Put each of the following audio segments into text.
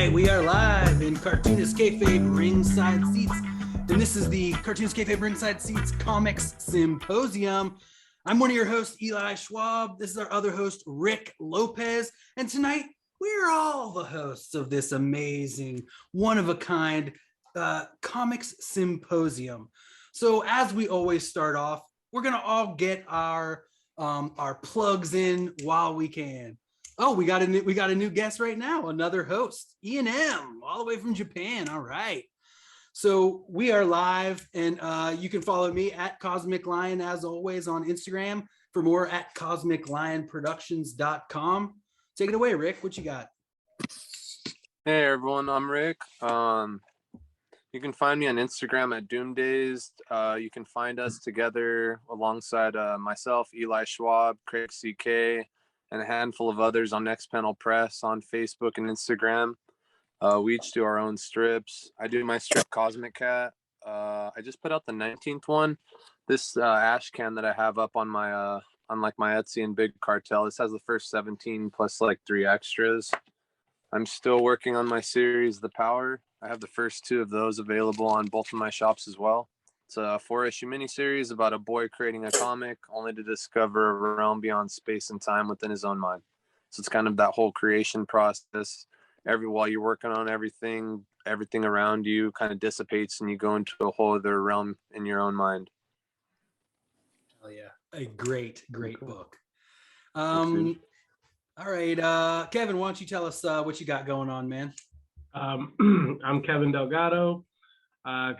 right, we are live in Cartoonist Kayfabe Ringside Seats, and this is the Cartoonist Kayfabe Ringside Seats Comix Symposium. I'm one of your hosts, Eli Schwab. This is our other host, Rick Lopez, and tonight we're all the hosts of this amazing, one-of-a-kind Comix Symposium. So as we always start off, we're gonna all get our plugs in while we can. Oh, we got a new guest right now, another host, Ian M, all the way from Japan. All right. So we are live, and you can follow me at Cosmic Lion as always on Instagram. For more, at cosmiclionproductions.com. Take it away, Rick. What you got? Hey everyone, I'm Rick. You can find me on Instagram at Doomdazed. You can find us together alongside myself, Eli Schwab, Craig CK, and a handful of others on Next Panel Press on Facebook and Instagram. We each do our own strips. I do my strip Cosmic Cat. I just put out the 19th one. This ash can that I have up on my on like my Etsy and Big Cartel. This has the first 17 plus like 3 extras. I'm still working on my series, The Power. I have the first 2 of those available on both of my shops as well. It's a 4-issue miniseries about a boy creating a comic only to discover a realm beyond space and time within his own mind. So it's kind of that whole creation process. While you're working on everything around you kind of dissipates and you go into a whole other realm in your own mind. Oh yeah, a great book. All right, Kevin, why don't you tell us what you got going on, man? I'm Kevin Delgado,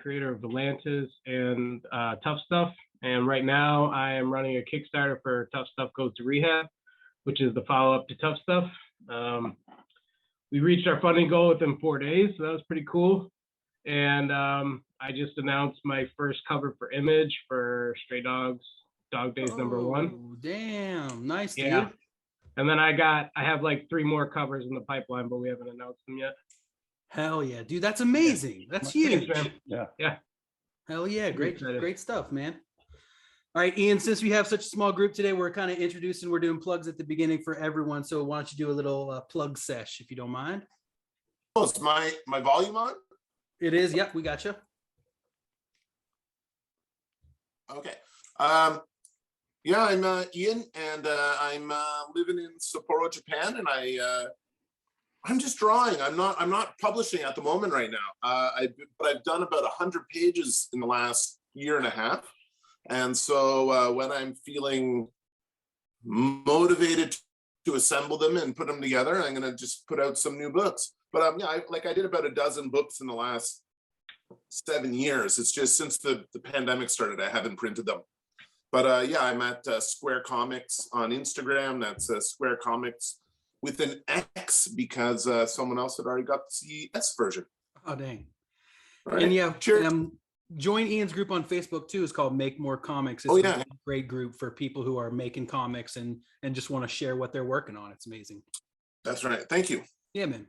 creator of Atlantis and Tough Stuff. And right now I am running a Kickstarter for Tough Stuff Goes to Rehab, which is the follow-up to Tough Stuff. We reached our funding goal within 4 days, so that was pretty cool. And I just announced my first cover for Image for Stray Dogs, Dog Days #1. Damn, nice, yeah. Dude. And then I have like 3 more covers in the pipeline, but we haven't announced them yet. Hell yeah, dude, that's amazing. That's huge. Thanks, yeah. Hell yeah, great stuff, man. All right, Ian, since we have such a small group today, we're kind of introducing, we're doing plugs at the beginning for everyone. So why don't you do a little plug sesh, if you don't mind? Oh, is my volume on? It is, yep, we got you. Okay. Yeah, I'm Ian, and I'm living in Sapporo, Japan, and I'm just drawing. I'm not publishing at the moment right now. But I've done about 100 pages in the last year and a half. And so when I'm feeling motivated to assemble them and put them together, I'm going to just put out some new books. But yeah, I did about a dozen books in the last 7 years. It's just since the pandemic started, I haven't printed them. But yeah, I'm at Square Comics on Instagram. That's Square Comics with an X because someone else had already got the S version. Oh, dang. Right. And yeah, Cheers. Join Ian's group on Facebook too. It's called Make More Comics. It's a great group for people who are making comics and just want to share what they're working on. It's amazing. That's right. Thank you. Yeah, man.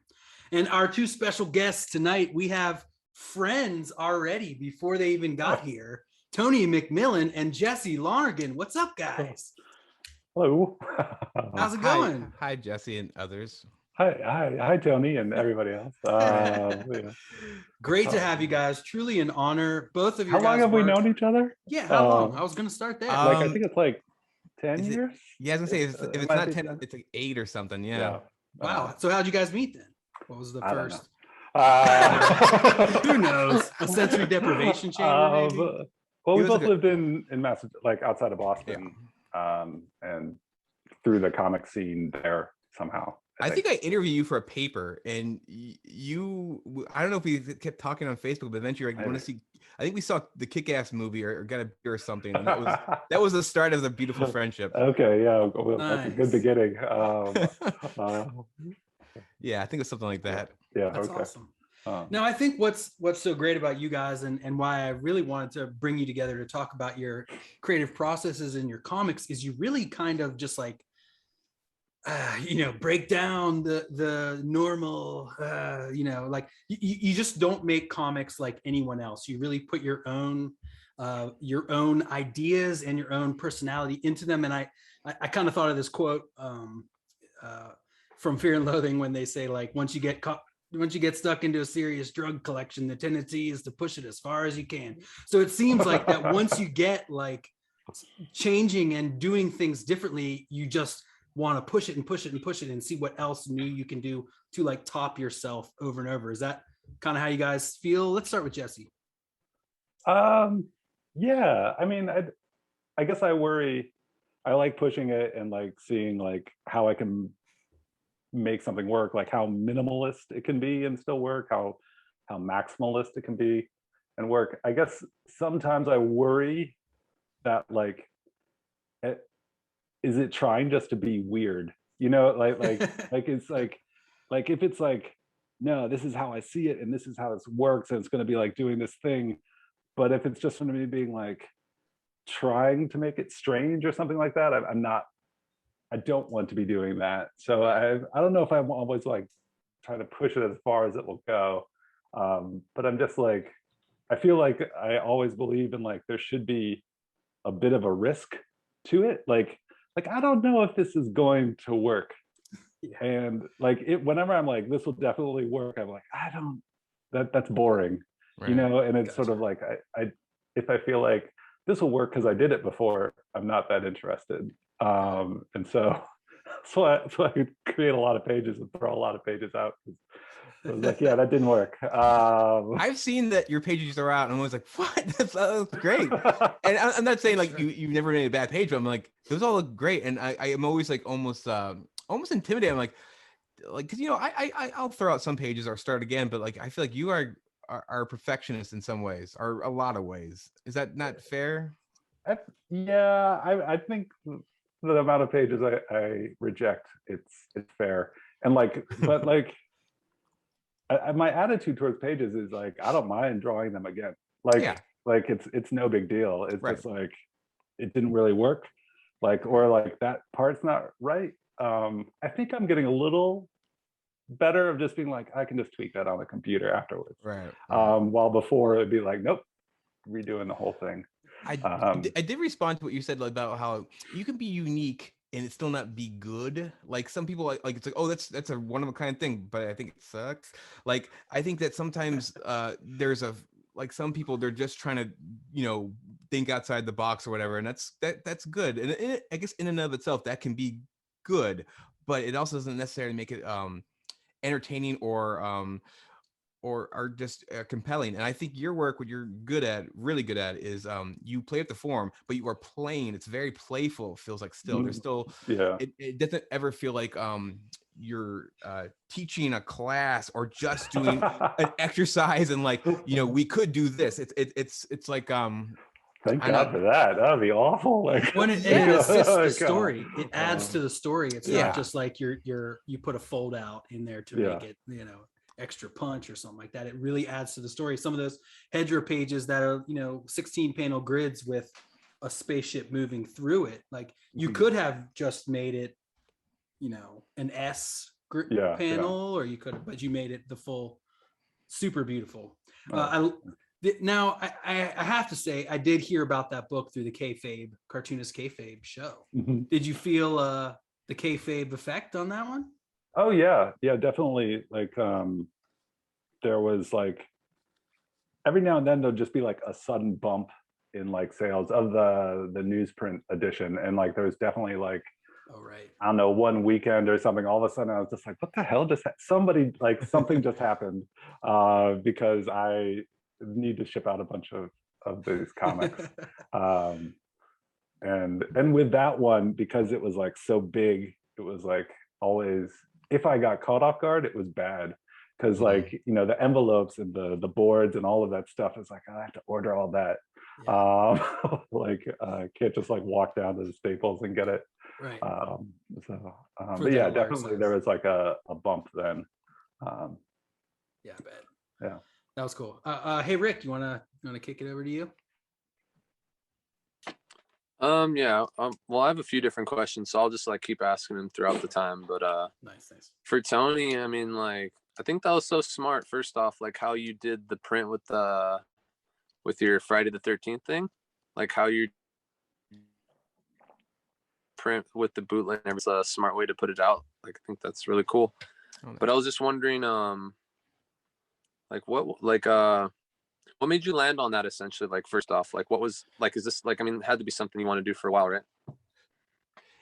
And our 2 special guests tonight, we have friends already before they even got here. Tony McMillen and Jesse Lonergan. What's up, guys? Hello. How's it going? Hi, Jesse and others. Hi, Tony and everybody else. Yeah. Great to have you guys. Truly an honor. Both of you. How long have we known each other? Yeah, how long? I was going to start there. I think it's like 10 years. Yeah, I was going to say, if it's not 10, it's like 8 or something. Yeah. Wow. So how'd you guys meet then? What was the first? Who knows? A sensory deprivation chamber, maybe? Well, we both lived in Massachusetts, like outside of Boston, and through the comic scene there somehow. I think I interviewed you for a paper, and I don't know if we kept talking on Facebook, but eventually you want to see, I think we saw the Kick-Ass movie or got a beer or something. And that was the start of the beautiful friendship. Okay, yeah, well, nice. That's a good beginning. Yeah, I think it's something like that. Yeah, that's okay. Awesome. Now, I think what's so great about you guys and why I really wanted to bring you together to talk about your creative processes in your comics is you really kind of just like, break down the normal, like you just don't make comics like anyone else. You really put your own ideas and your own personality into them. And I kind of thought of this quote from Fear and Loathing when they say, like, once you get get stuck into a serious drug collection, the tendency is to push it as far as you can. So it seems like that once you get like changing and doing things differently, you just want to push it and push it and push it and see what else new you can do to like top yourself over and over. Is that kind of how you guys feel? Let's start with Jesse. Yeah, I mean, I guess I worry. I like pushing it and like seeing like how I can make something work, like how minimalist it can be and still work, how maximalist it can be and work. I guess sometimes I worry that like, is it trying just to be weird? You know, like it's like if it's like, no, this is how I see it and this is how it works and it's going to be like doing this thing. But if it's just from me being like trying to make it strange or something like that, I don't want to be doing that. So I don't know if I'm always like trying to push it as far as it will go. But I'm just like, I feel like I always believe in like, there should be a bit of a risk to it. Like I don't know if this is going to work. Yeah. And like whenever I'm like, this will definitely work, I'm like, that's boring. Right. You know, and it's sort of like if I feel like this will work because I did it before, I'm not that interested. And so I create a lot of pages and throw a lot of pages out. I was like, yeah, that didn't work. I've seen that your pages you throw out, and I'm always like, what? That looks great. And I'm not saying like you've never made a bad page, but I'm like, those all look great. And I am always like almost intimidated. I'm like, because you know, I'll throw out some pages or start again, but like I feel like you are a perfectionist in some ways, or a lot of ways. Is that not fair? Yeah, I think the amount of pages I reject, it's fair. And like, but like, my attitude towards pages is like, I don't mind drawing them again. Like, yeah. Like it's no big deal. It's right. Just like, it didn't really work. Like, or like that part's not right. I think I'm getting a little better of just being like, I can just tweak that on the computer afterwards. Right. While before it'd be like, nope, redoing the whole thing. I did respond to what you said about how you can be unique and it still not be good. Like some people like it's like, oh, that's a one of a kind thing, but I think it sucks. Like I think that sometimes there's like some people, they're just trying to, you know, think outside the box or whatever, and that's good. And I guess in and of itself that can be good, but it also doesn't necessarily make it entertaining or are just compelling. And I think your work, what you're really good at, is you play up the form, but you are playing. It's very playful. It feels like still there's still it doesn't ever feel like you're teaching a class or just doing an exercise and like, you know, we could do this. It's like Thank God for that. That would be awful. Like when it assists the story, it adds to the story. It's not just like you put a fold out in there to make it, you know, extra punch or something like that. It really adds to the story. Some of those Hedra pages that are, you know, 16 panel grids with a spaceship moving through it, like you could have just made it, you know, an S panel, or you could have, but you made it the full, super beautiful. Now I have to say, I did hear about that book through the cartoonist kayfabe show. Did you feel the kayfabe effect on that one? Oh yeah, definitely. Like there was like every now and then there'll just be like a sudden bump in like sales of the newsprint edition, and like there was definitely like, I don't know, one weekend or something, all of a sudden I was just like, what the hell just somebody like something just happened because I need to ship out a bunch of these comics. And with that one, because it was like so big, it was like always, if I got caught off guard, it was bad. Because like, you know, the envelopes and the boards and all of that stuff is like, I have to order all that. Like can't just like walk down to the Staples and get it. Right. But yeah, definitely there was like a bump then. Yeah, I bet. Yeah. That was cool. Hey Rick, you wanna kick it over to you? Well, I have a few different questions, so I'll just like keep asking them throughout the time. But nice. For Tony, I mean, like, I think that was so smart. First off, like how you did the print with your Friday the 13th thing, like how you print with the bootleg. It's a smart way to put it out. Like, I think that's really cool. But I was just wondering, Like what made you land on that essentially? Like first off, like what was like, is this like, I mean, it had to be something you want to do for a while, right?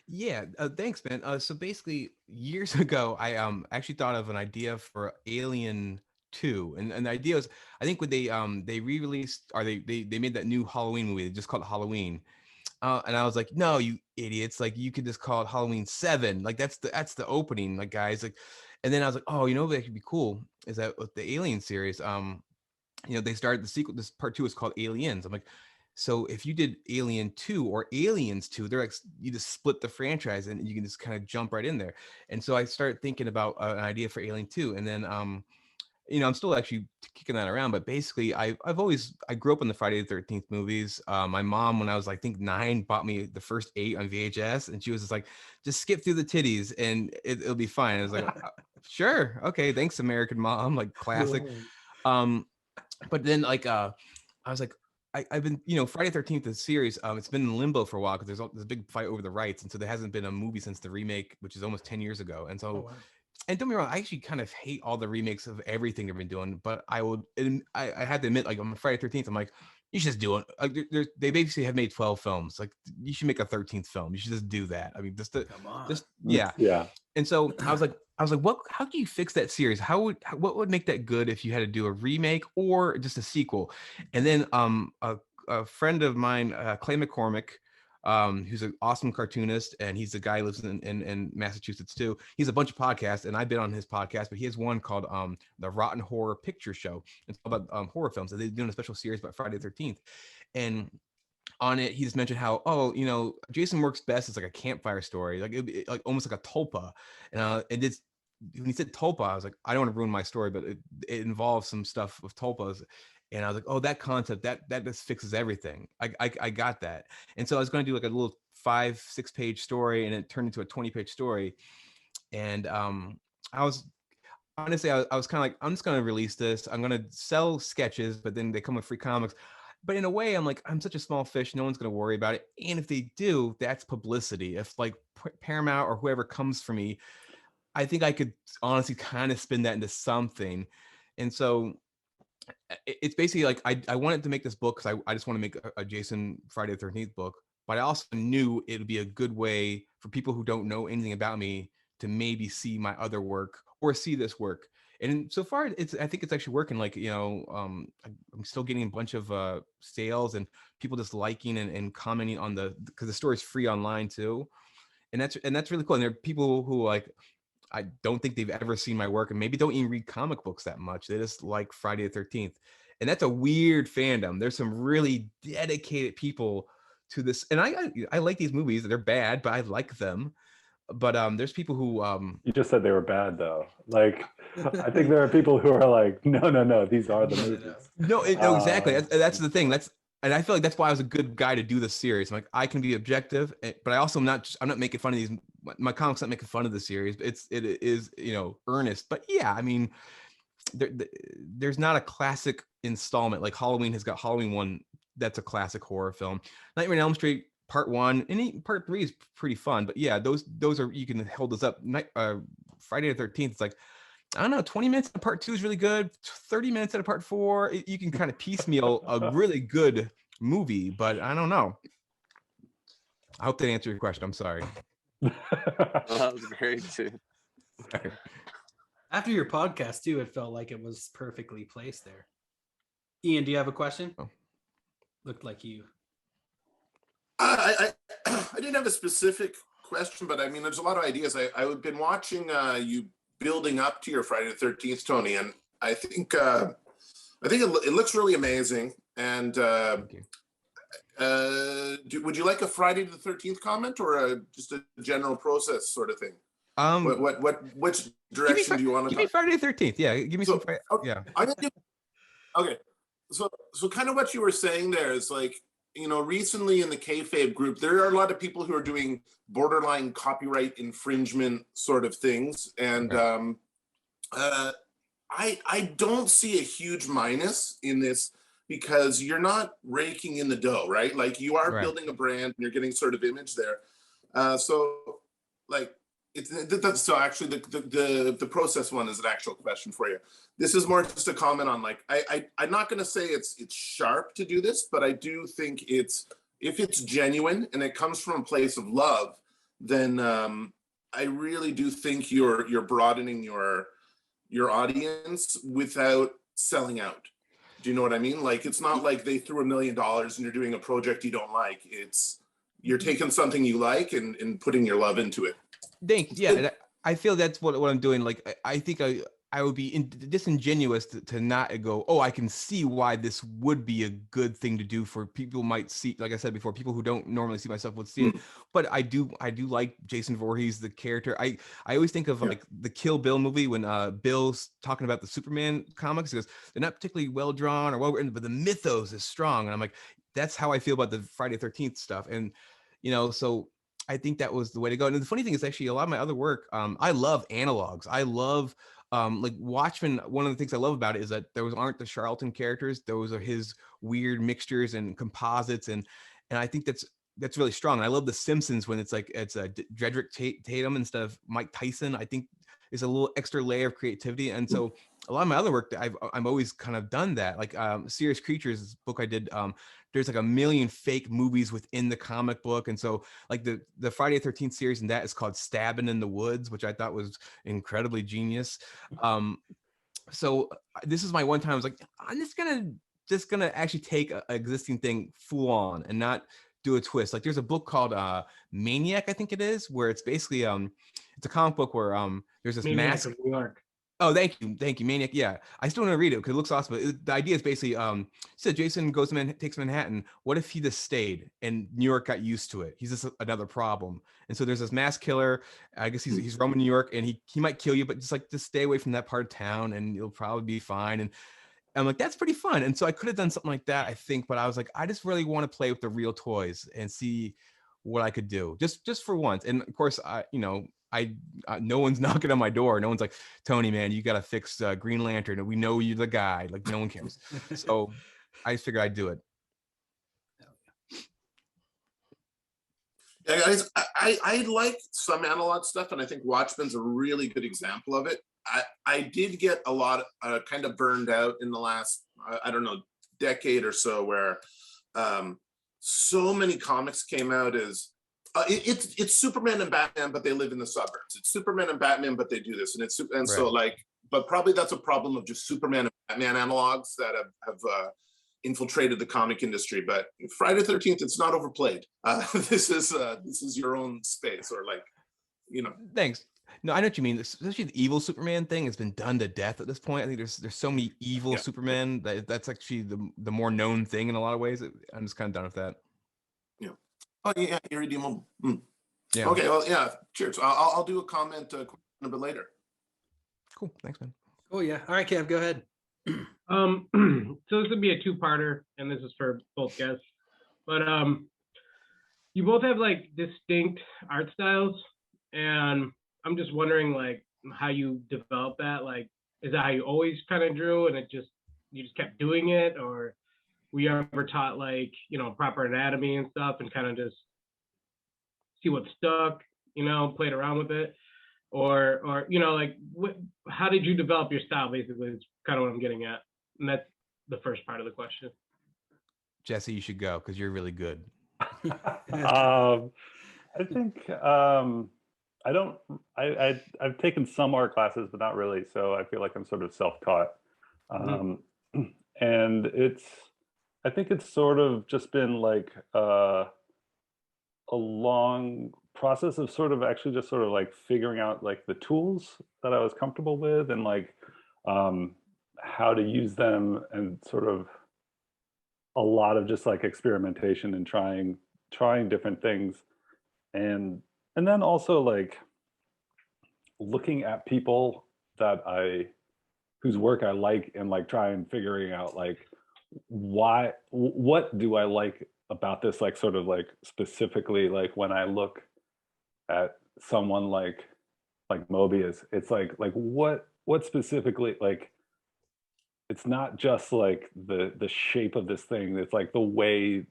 Yeah, thanks, man. So basically, years ago, I actually thought of an idea for Alien 2, and the idea was, I think when they re-released, or they made that new Halloween movie, they just called it Halloween, and I was like, no, you idiots, like you could just call it Halloween 7, like that's the opening, like guys, like, and then I was like, oh, you know what could be cool is that with the Alien series, they started the sequel. This part 2 is called Aliens. I'm like, so if you did Alien 2 or Aliens 2, they're like, you just split the franchise and you can just kind of jump right in there. And so I started thinking about an idea for Alien 2. And then, I'm still actually kicking that around, but basically I grew up in the Friday the 13th movies. My mom, when I was like, I think 9, bought me the first 8 on VHS, and she was just like, just skip through the titties and it'll be fine. I was like, sure. Okay. Thanks, American Mom, like classic. But then I was like, I've been, Friday 13th, the series, it's been in limbo for a while because there's a big fight over the rights. And so there hasn't been a movie since the remake, which is almost 10 years ago. And so, Oh, wow. and don't be wrong, I actually kind of hate all the remakes of everything they've been doing, but I had to admit, like on Friday 13th, I'm like, you should just do it. Like, they basically have made 12 films. Like, you should make a 13th film. You should just do that. I mean, Come on. yeah. Yeah. And so I was like, how do you fix that series? What would make that good if you had to do a remake or just a sequel? And then a friend of mine, Clay McCormick, who's an awesome cartoonist, and he's the guy who lives in Massachusetts too. He's a bunch of podcasts, and I've been on his podcast, but he has one called the Rotten Horror Picture Show. It's all about horror films, and they're doing a special series about Friday the 13th. And on it, he just mentioned how, Jason works best as like a campfire story, like it'd be like almost like a tulpa. And it's, when he said tulpa, I was like, I don't want to ruin my story, but it involves some stuff with tulpas. And I was like, oh, that concept, that just fixes everything. I got that. And so I was going to do like a little 5-6 page story, and it turned into a 20-page story. And I was honestly, I was kind of like, I'm just going to release this. I'm going to sell sketches, but then they come with free comics. But in a way, I'm like, I'm such a small fish. No one's going to worry about it. And if they do, that's publicity. If like Paramount or whoever comes for me, I think I could honestly kind of spin that into something. And so it's basically like, I wanted to make this book because I just want to make a Jason Friday the 13th book. But I also knew it would be a good way for people who don't know anything about me to maybe see my other work or see this work. And so far, I think it's actually working. Like, I'm still getting a bunch of sales and people just liking and commenting on because the store is free online too. And that's really cool. And there are people who like, I don't think they've ever seen my work and maybe don't even read comic books that much. They just like Friday the 13th. And that's a weird fandom. There's some really dedicated people to this. And I like these movies. They're bad, but I like them. But there's people who You just said they were bad though. Like, I think there are people who are like, no, these are the movies. No, exactly. That's the thing. And I feel like that's why I was a good guy to do this series. I'm like, I can be objective, but I also I'm not making fun of these. My comics not making fun of the series. But it is earnest. But yeah, I mean, there's not a classic installment like Halloween has got Halloween 1. That's a classic horror film. Nightmare on Elm Street Part 1 and Part 3 is pretty fun. But yeah, those are, you can hold those up. Friday the 13th. It's like, I don't know, 20 minutes of Part 2 is really good. 30 minutes out of Part 4, you can kind of piecemeal a really good movie, but I don't know. I hope that answered your question. I'm sorry. That was great too. After your podcast too, it felt like it was perfectly placed there. Ian, do you have a question? Oh. Looked like you. I didn't have a specific question, but I mean, there's a lot of ideas. I've been watching you building up to your Friday the 13th, Tony, and I think it looks really amazing. And would you like a Friday the 13th comment or just a general process sort of thing? Which direction do you want to? Give me Friday the 13th. Yeah, give me some. Yeah. Okay, so kind of what you were saying there is like, recently in the kayfabe group, there are a lot of people who are doing borderline copyright infringement sort of things. And I don't see a huge minus in this because you're not raking in the dough, right? Like you are building a brand and you're getting sort of image there. So like, That's so actually the process one is an actual question for you. This is more just a comment on like I'm not going to say it's sharp to do this, but I do think if it's genuine and it comes from a place of love, then I really do think you're broadening your audience without selling out. Do you know what I mean? Like, it's not like they threw $1 million and you're doing a project you don't like. You're taking something you like and putting your love into it. Thanks. Yeah, I feel that's what I'm doing. Like, I think I would be disingenuous to not go, oh, I can see why this would be a good thing to do for people might see, like I said before, people who don't normally see myself would see it. But I do like Jason Voorhees, the character. I always think of like the Kill Bill movie when Bill's talking about the Superman comics. He goes, they're not particularly well drawn or well written, but the mythos is strong. And I'm like, that's how I feel about the Friday the 13th stuff. And, you know, so I think that was the way to go. And the funny thing is actually a lot of my other work, I love analogs. I love like Watchmen. One of the things I love about it is that aren't the Charlton characters. Those are his weird mixtures and composites. And I think that's really strong. And I love the Simpsons when it's Dredrick Tatum instead of Mike Tyson. I think is a little extra layer of creativity. And so a lot of my other work, I'm always kind of done that. Like Serious Creatures, this book I did, there's like 1 million fake movies within the comic book. And so like the Friday the 13th series, and that is called Stabbing in the Woods, which I thought was incredibly genius. So this is my one time I was like, I'm just gonna actually take an existing thing full on and not do a twist. Like there's a book called Maniac, I think it is, where it's basically it's a comic book where there's this Maniac mask. of New York. Oh, thank you, Maniac. Yeah, I still want to read it because it looks awesome. But the idea is basically, so Jason goes to takes Manhattan. What if he just stayed and New York got used to it? He's just another problem. And so there's this mass killer. I guess he's roaming New York, and he might kill you, but just stay away from that part of town, and you'll probably be fine. And I'm like, that's pretty fun. And so I could have done something like that, I think, but I was like, I just really want to play with the real toys and see what I could do, just for once. And of course, no one's knocking on my door. No one's like, Tony, man, you got to fix Green Lantern. We know you're the guy. Like, no one cares. So I just figured I'd do it. Yeah, guys, I like some analog stuff, and I think Watchmen's a really good example of it. I did get a lot kind of burned out in the last, I don't know, decade or so, where so many comics came out as it's Superman and Batman, but they live in the suburbs. It's Superman and Batman, but they do this, and so like, but probably that's a problem of just Superman and Batman analogs that have infiltrated the comic industry. But Friday the 13th, it's not overplayed. This is your own space, or like, you know. Thanks. No, I know what you mean. Especially the evil Superman thing has been done to death at this point. I think there's so many evil Supermen that's actually the more known thing in a lot of ways. I'm just kind of done with that. Yeah. Oh yeah, irredeemable. Yeah. Okay. Well, yeah. Cheers. I'll do a comment a bit later. Cool. Thanks, man. Oh yeah. All right, Kev, go ahead. So this would be a two-parter, and this is for both guests. But you both have like distinct art styles, and I'm just wondering like how you develop that. Like, is that how you always kind of drew, and you just kept doing it, or were you ever taught like, you know, proper anatomy and stuff, and kind of just see what stuck, you know, played around with it, or you know, like how did you develop your style? Basically, is kind of what I'm getting at, and that's the first part of the question. Jesse, you should go because you're really good. I think I've taken some art classes, but not really. So I feel like I'm sort of self-taught. And I think it's sort of just been like a long process of sort of actually just sort of like figuring out like the tools that I was comfortable with, and like how to use them, and sort of a lot of just like experimentation and trying different things. And then also like looking at people whose work I like, and like try and figuring out like what do I like about this, like sort of like specifically, like when I look at someone like Mobius, it's like what specifically, like it's not just like the shape of this thing, it's like the way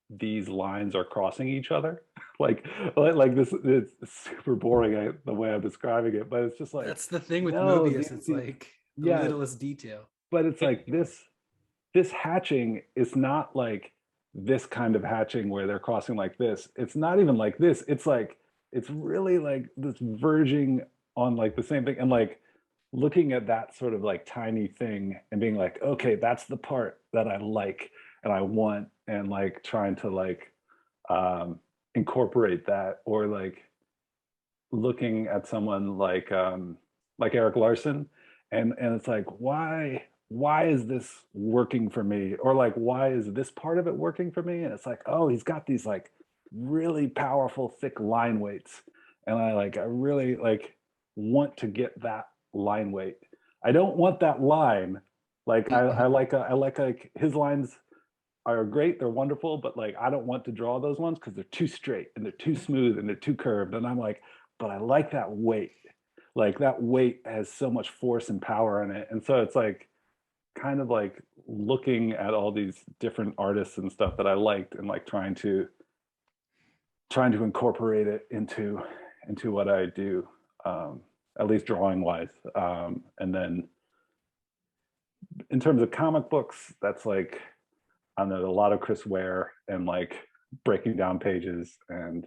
these lines are crossing each other. like this, it's super boring the way I'm describing it, but it's just like, That's the thing with no, Mobius. It's like the yeah, littlest detail. but it's like this hatching is not like this kind of hatching where they're crossing like this. It's not even like this. It's like, it's really like this verging on like the same thing, and like looking at that sort of like tiny thing and being like, okay, that's the part that I like and I want, and like trying to like incorporate that, or like looking at someone like Eric Larson, and it's like, why is this working for me, or like why is this part of it working for me? And it's like, oh, he's got these like really powerful thick line weights, and I really like want to get that line weight. I don't want that line. Like I like his lines are great, they're wonderful, but like I don't want to draw those ones because they're too straight and they're too smooth and they're too curved. And I'm like, but I like that weight. Like that weight has so much force and power in it. And so it's like kind of like looking at all these different artists and stuff that I liked, and like trying to incorporate it into what I do, at least drawing wise. And then in terms of comic books, that's like, I don't know, a lot of Chris Ware and like breaking down pages and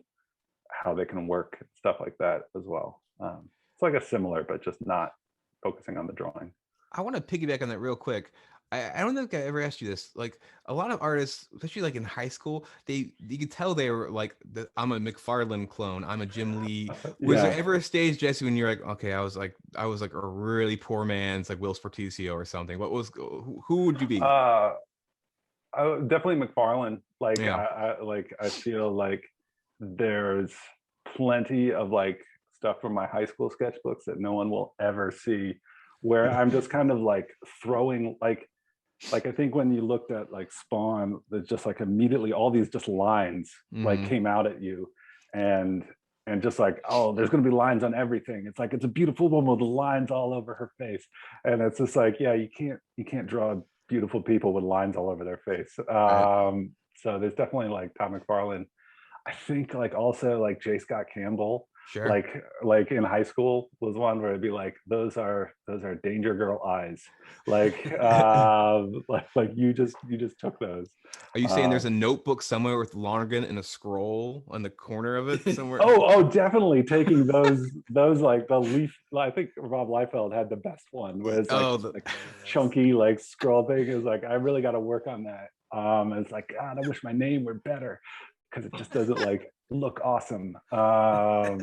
how they can work, stuff like that as well. It's like a similar, but just not focusing on the drawing. I want to piggyback on that real quick. I don't think I ever asked you this. Like a lot of artists, especially like in high school, you could tell they were like, I'm a McFarlane clone, I'm a Jim Lee. Was there ever a stage, Jesse, when you're like, okay, I was like a really poor man's like Will Sporticio or something? Who would you be? Definitely McFarlane. Like Yeah. I feel like there's plenty of like stuff from my high school sketchbooks that no one will ever see, where I'm just kind of like throwing like I think when you looked at like Spawn, there's just like immediately all these just lines like came out at you, and just like, oh, there's going to be lines on everything. It's like, it's a beautiful woman with lines all over her face, and it's just like, yeah, you can't draw beautiful people with lines all over their face. Right. So there's definitely like Tom McFarlane. I think like also like J. Scott Campbell, Sure. like in high school was one where it'd be like, those are Danger Girl eyes. Like like you just took those. Are you saying there's a notebook somewhere with Lonergan and a scroll on the corner of it somewhere? Oh, definitely taking those like the leaf. I think Rob Liefeld had the best one, where it's like, like chunky like scroll thing. Is like, I really got to work on that. It's like, God, I wish my name were better, because it just doesn't like look awesome. So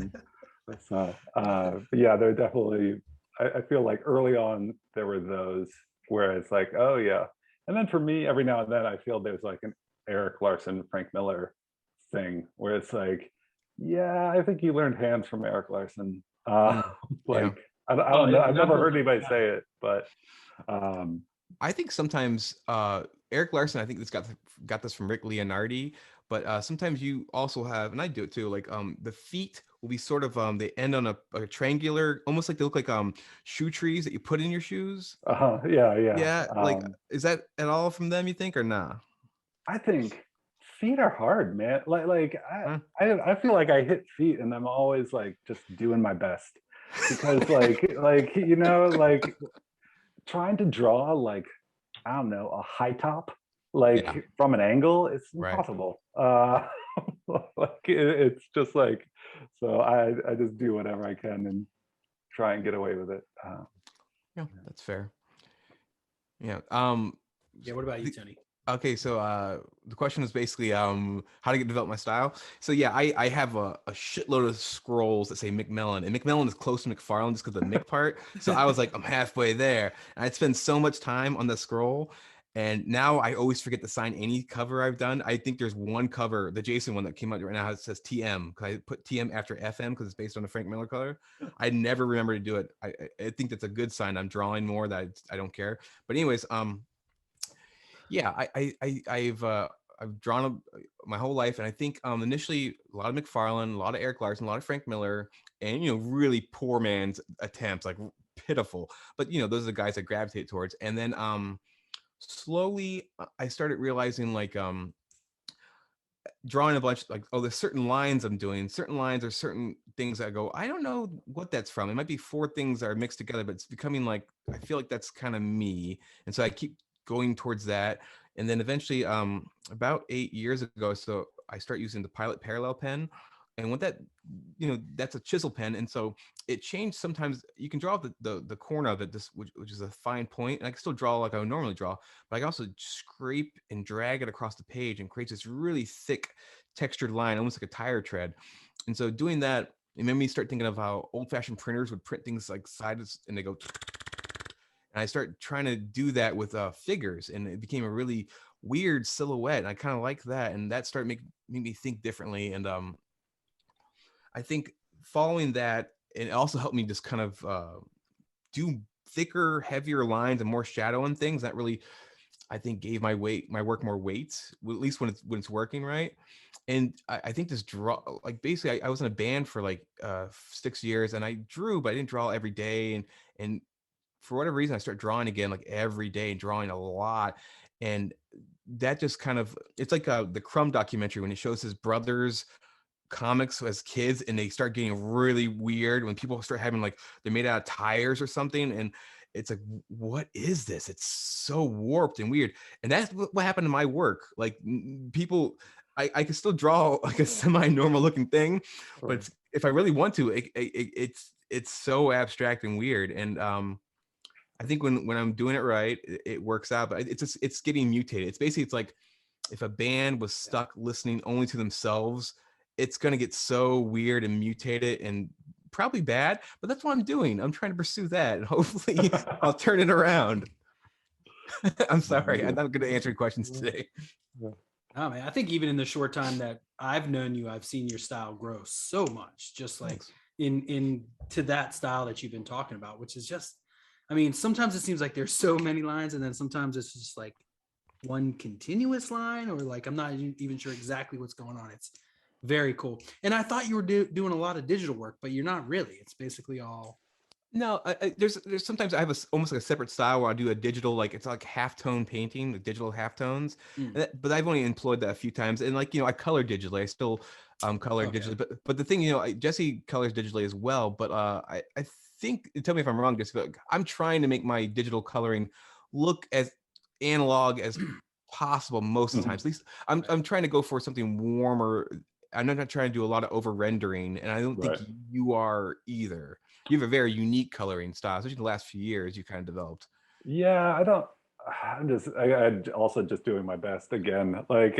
yeah, they're definitely, I feel like early on there were those where it's like, oh yeah. And then for me, every now and then I feel there's like an Eric Larson, Frank Miller thing where it's like, yeah, I think you learned hands from Eric Larson. Like, yeah. I don't know, I've never heard anybody say it, but I think sometimes Eric Larson, I think this got this from Rick Leonardi, but sometimes you also have, and I do it too, like the feet will be sort of they end on a triangular, almost like they look like shoe trees that you put in your shoes. Yeah. Like, is that at all from them, you think, or nah? I think feet are hard, man. I feel like I hit feet and I'm always like just doing my best, because like you know, like trying to draw like, I don't know, a high top like from an angle, it's impossible. Right. Like it's just like, so I just do whatever I can and try and get away with it. Yeah, that's fair. Yeah. Yeah. What about you, Tony? Okay, so the question was basically how to develop my style. So yeah, I have a shitload of scrolls that say Mcmillan, and Mcmillan is close to McFarlane just because of the Mc part. So I was like, I'm halfway there, and I'd spend so much time on the scroll, and now I always forget to sign any cover I've done. I think there's one cover, the Jason one that came out right now, it says TM, because I put TM after FM because it's based on the Frank Miller color. I never remember to do it. I think that's a good sign. I'm drawing more, that I don't care. But anyways, yeah, I've drawn my whole life, and I think initially a lot of McFarlane, a lot of Eric Larson, a lot of Frank Miller, and really poor man's attempts, like pitiful. But those are the guys I gravitate towards. And then slowly I started realizing like drawing a bunch like, oh, there's certain lines I'm doing, certain lines or certain things that I go, I don't know what that's from. It might be four things that are mixed together, but it's becoming like, I feel like that's kind of me. And so I keep going towards that. And then eventually, about 8 years ago, so I start using the Pilot Parallel pen. And what that, that's a chisel pen. And so it changed. Sometimes you can draw the corner of it, which is a fine point. And I can still draw like I would normally draw, but I can also scrape and drag it across the page and creates this really thick textured line, almost like a tire tread. And so doing that, it made me start thinking of how old fashioned printers would print things like sides and they go, and I started trying to do that with figures, and it became a really weird silhouette. And I kind of like that. And that started making me think differently. And, I think following that, it also helped me just kind of do thicker, heavier lines and more shadow and things. That really, I think, gave my work more weight, at least when it's working right. And I think this like basically, I was in a band for like 6 years, and I drew, but I didn't draw every day. And for whatever reason, I started drawing again, like every day, drawing a lot. And that just kind of, it's like the Crumb documentary when he shows his brothers comics as kids, and they start getting really weird when people start having like they're made out of tires or something, and it's like, what is this? It's so warped and weird. And that's what happened to my work. Like people, I can still draw like a semi-normal looking thing, but if I really want to, it's so abstract and weird. And I think when I'm doing it right, it works out. But it's getting mutated. It's like if a band was stuck listening only to themselves, it's going to get so weird and mutated and probably bad, but that's what I'm doing. I'm trying to pursue that, and hopefully I'll turn it around. I'm sorry. I'm not going to answer your questions today. Oh man, I think even in the short time that I've known you, I've seen your style grow so much, just like in to that style that you've been talking about, which is just, I mean, sometimes it seems like there's so many lines, and then sometimes it's just like one continuous line, or like, I'm not even sure exactly what's going on. It's very cool. And I thought you were doing a lot of digital work, but you're not really. It's basically all. No, there's sometimes I have almost like a separate style where I do a digital, like it's like halftone painting, like digital halftones. But I've only employed that a few times. And like, I color digitally. I still color digitally. But the thing, Jesse colors digitally as well. But I think, tell me if I'm wrong, just like, I'm trying to make my digital coloring look as analog as possible most of the time. At least I'm trying to go for something warmer. I'm not trying to do a lot of over rendering, and I don't think you are either. You have a very unique coloring style, especially the last few years you kind of developed. Yeah, I'm also just doing my best again. Like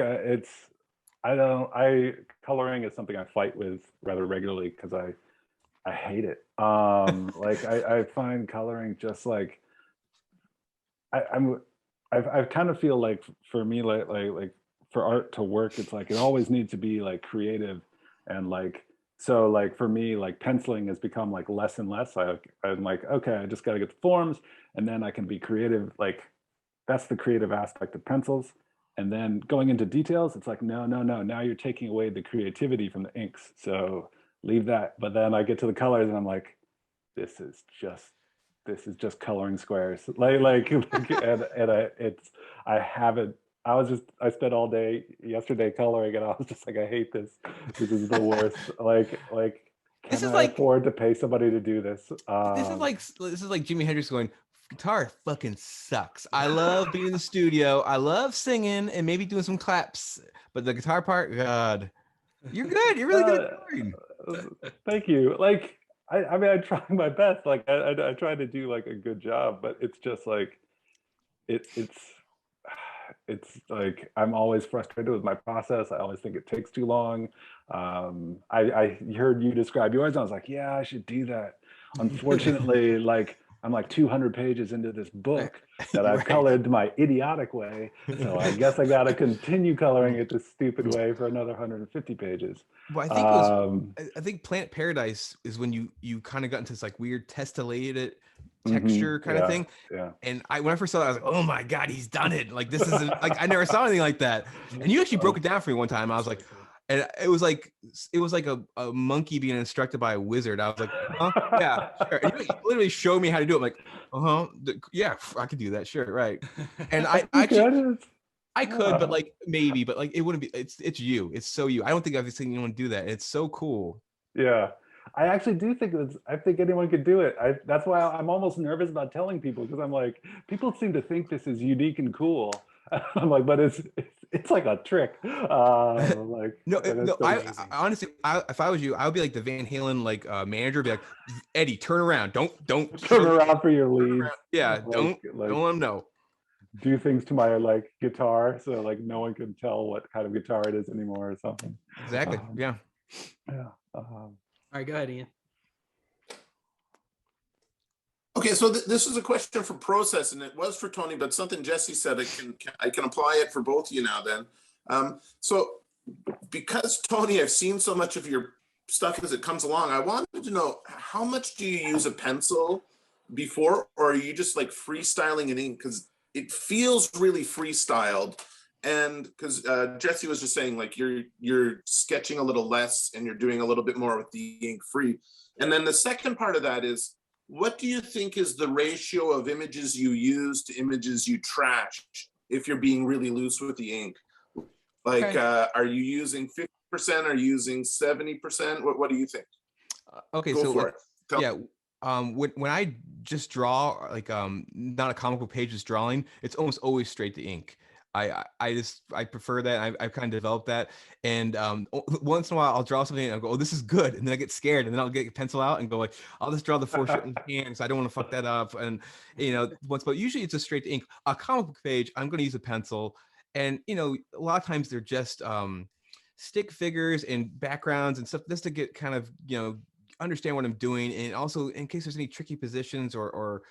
coloring is something I fight with rather regularly because I hate it. Like I find coloring just like, I kind of feel like for me, like for art to work, it's like it always needs to be like creative, and like, so like for me, like penciling has become like less and less. I'm like, okay, I just got to get the forms, and then I can be creative. Like that's the creative aspect of pencils. And then going into details, it's like, no, now you're taking away the creativity from the inks, so leave that. But then I get to the colors and I'm like, this is just coloring squares. I spent all day yesterday coloring, and I was just like, I hate this. This is the worst. Can I afford to pay somebody to do this? This is like Jimi Hendrix going, guitar fucking sucks. I love being in the studio. I love singing and maybe doing some claps, but the guitar part, God, you're good. You're really good at coloring. Thank you. Like, I mean, I try my best. Like, I try to do like a good job, but it's just like, it's like I'm always frustrated with my process. I always think it takes too long. I heard you describe yours. I was like, yeah, I should do that. Unfortunately, like I'm like 200 pages into this book that I've colored my idiotic way. So I guess I got to continue coloring it this stupid way for another 150 pages. Well, I think Planet Paradise is when you kind of got into this like weird tessellated texture kind of thing. Yeah. And when I first saw that, I was like, oh my God, he's done it. Like this isn't like I never saw anything like that. And you actually broke it down for me one time. I was like, and it was like a monkey being instructed by a wizard. I was like, yeah, sure. And you literally showed me how to do it. I'm like, yeah, I could do that, sure, right. And I actually I could, but like maybe, but like it wouldn't be. It's you. It's so you. I don't think I've seen anyone do that. It's so cool. Yeah, I actually do think I think anyone could do it. That's why I'm almost nervous about telling people, because I'm like, people seem to think this is unique and cool. I'm like, but it's like a trick. Like No, no. I amazing. honestly, if I was you, I would be like the Van Halen like manager. Be like, Eddie, turn around. Don't turn around for your leads. Yeah, Like, don't let them know. Do things to my like guitar so like no one can tell what kind of guitar it is anymore or something. Exactly. Yeah. Yeah. All right, go ahead, Ian. Okay, so this is a question for process, and it was for Tony, but something Jesse said, I can apply it for both of you now then. So because Tony, I've seen so much of your stuff as it comes along, I wanted to know, how much do you use a pencil before, or are you just like freestyling in ink? Because it feels really freestyled. And because Jesse was just saying, like, you're sketching a little less and you're doing a little bit more with the ink free. And then the second part of that is, what do you think is the ratio of images you use to images you trash if you're being really loose with the ink? Like, Okay. Are you using 50%? Are you using 70%? What do you think? Okay, Go so for like, it. yeah. When I just draw like not a comic book page, just drawing, it's almost always straight to ink. I prefer that. I've kind of developed that, and once in a while I'll draw something and I'll go, oh, this is good, and then I get scared, and then I'll get a pencil out and go like, I'll just draw the foreshortened hand, so I don't want to fuck that up, and but usually it's just straight to ink. A comic book page, I'm going to use a pencil, and a lot of times they're just stick figures and backgrounds and stuff, just to get kind of understand what I'm doing, and also in case there's any tricky positions or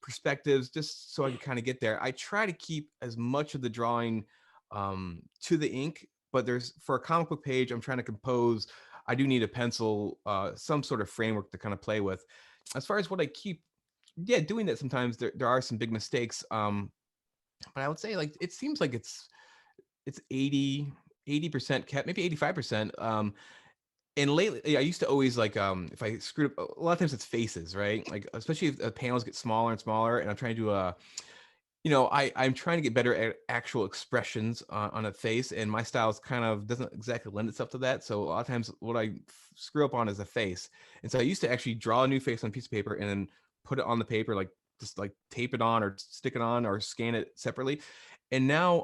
perspectives, just so I can kind of get there. I try to keep as much of the drawing to the ink, but for a comic book page I'm trying to compose, I do need a pencil, some sort of framework to kind of play with. As far as what I keep, doing that, sometimes there are some big mistakes, but I would say like it seems like it's 80% kept, maybe 85%. And lately, I used to always like, if I screwed up, a lot of times it's faces, right? Like, especially if the panels get smaller and smaller, and I'm trying to do I'm trying to get better at actual expressions on a face, and my style doesn't exactly lend itself to that. So a lot of times what I screw up on is a face. And so I used to actually draw a new face on a piece of paper and then put it on the paper, like just like tape it on or stick it on or scan it separately. And now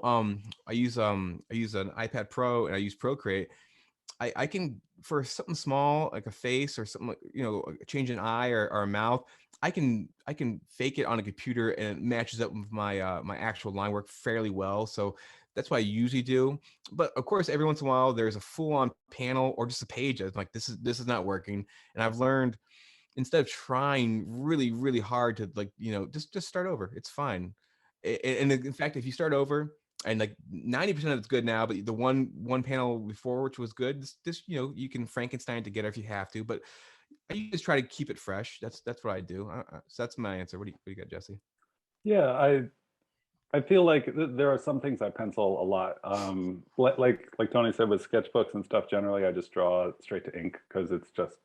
I use an iPad Pro, and I use Procreate. I can, for something small like a face or something like, change an eye or a mouth, I can fake it on a computer, and it matches up with my my actual line work fairly well. So that's what I usually do. But of course, every once in a while there's a full-on panel or just a page I'm like, this is not working, and I've learned, instead of trying really really hard to like just start over. It's fine. And in fact, if you start over and like 90% of it's good now, but the one panel before which was good, this you can Frankenstein together if you have to, but I just try to keep it fresh. That's what I do. So that's my answer. What do you got, Jesse? Yeah, I feel like there are some things I pencil a lot. Like Tony said, with sketchbooks and stuff, generally I just draw straight to ink because it's just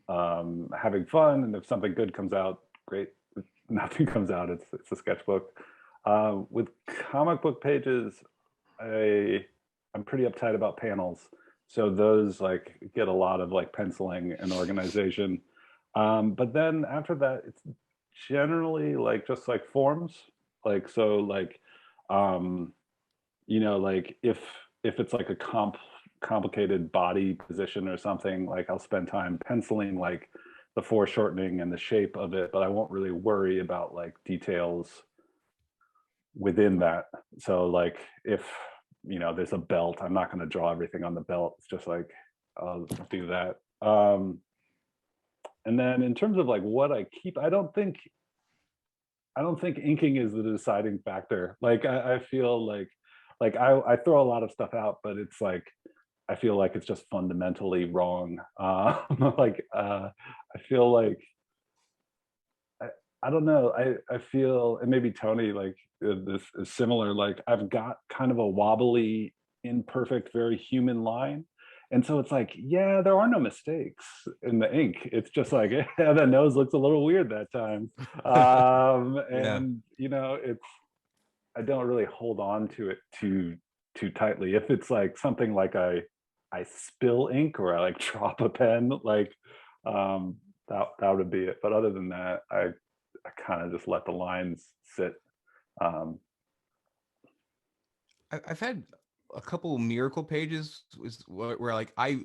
having fun, and if something good comes out, great. If nothing comes out, it's a sketchbook. With comic book pages, I'm pretty uptight about panels, so those like get a lot of like penciling and organization. But then after that, it's generally like just like forms. Like so, like like if it's like a complicated body position or something, like I'll spend time penciling like the foreshortening and the shape of it, but I won't really worry about like details within that. So like if there's a belt, I'm not going to draw everything on the belt. It's just like I'll do that. And then in terms of like what I keep, I don't think inking is the deciding factor. Like I feel like I throw a lot of stuff out, but it's like I feel like it's just fundamentally wrong. I feel like I don't know. I feel, and maybe Tony, like this is similar. Like I've got kind of a wobbly, imperfect, very human line, and so it's like, yeah, there are no mistakes in the ink. It's just like, yeah, the nose looks a little weird that time, Yeah. and it's. don't really hold on to it too tightly. If it's like something like I spill ink or I like drop a pen, like that would be it. But other than that, I kind of just let the lines sit. I've had a couple miracle pages where like I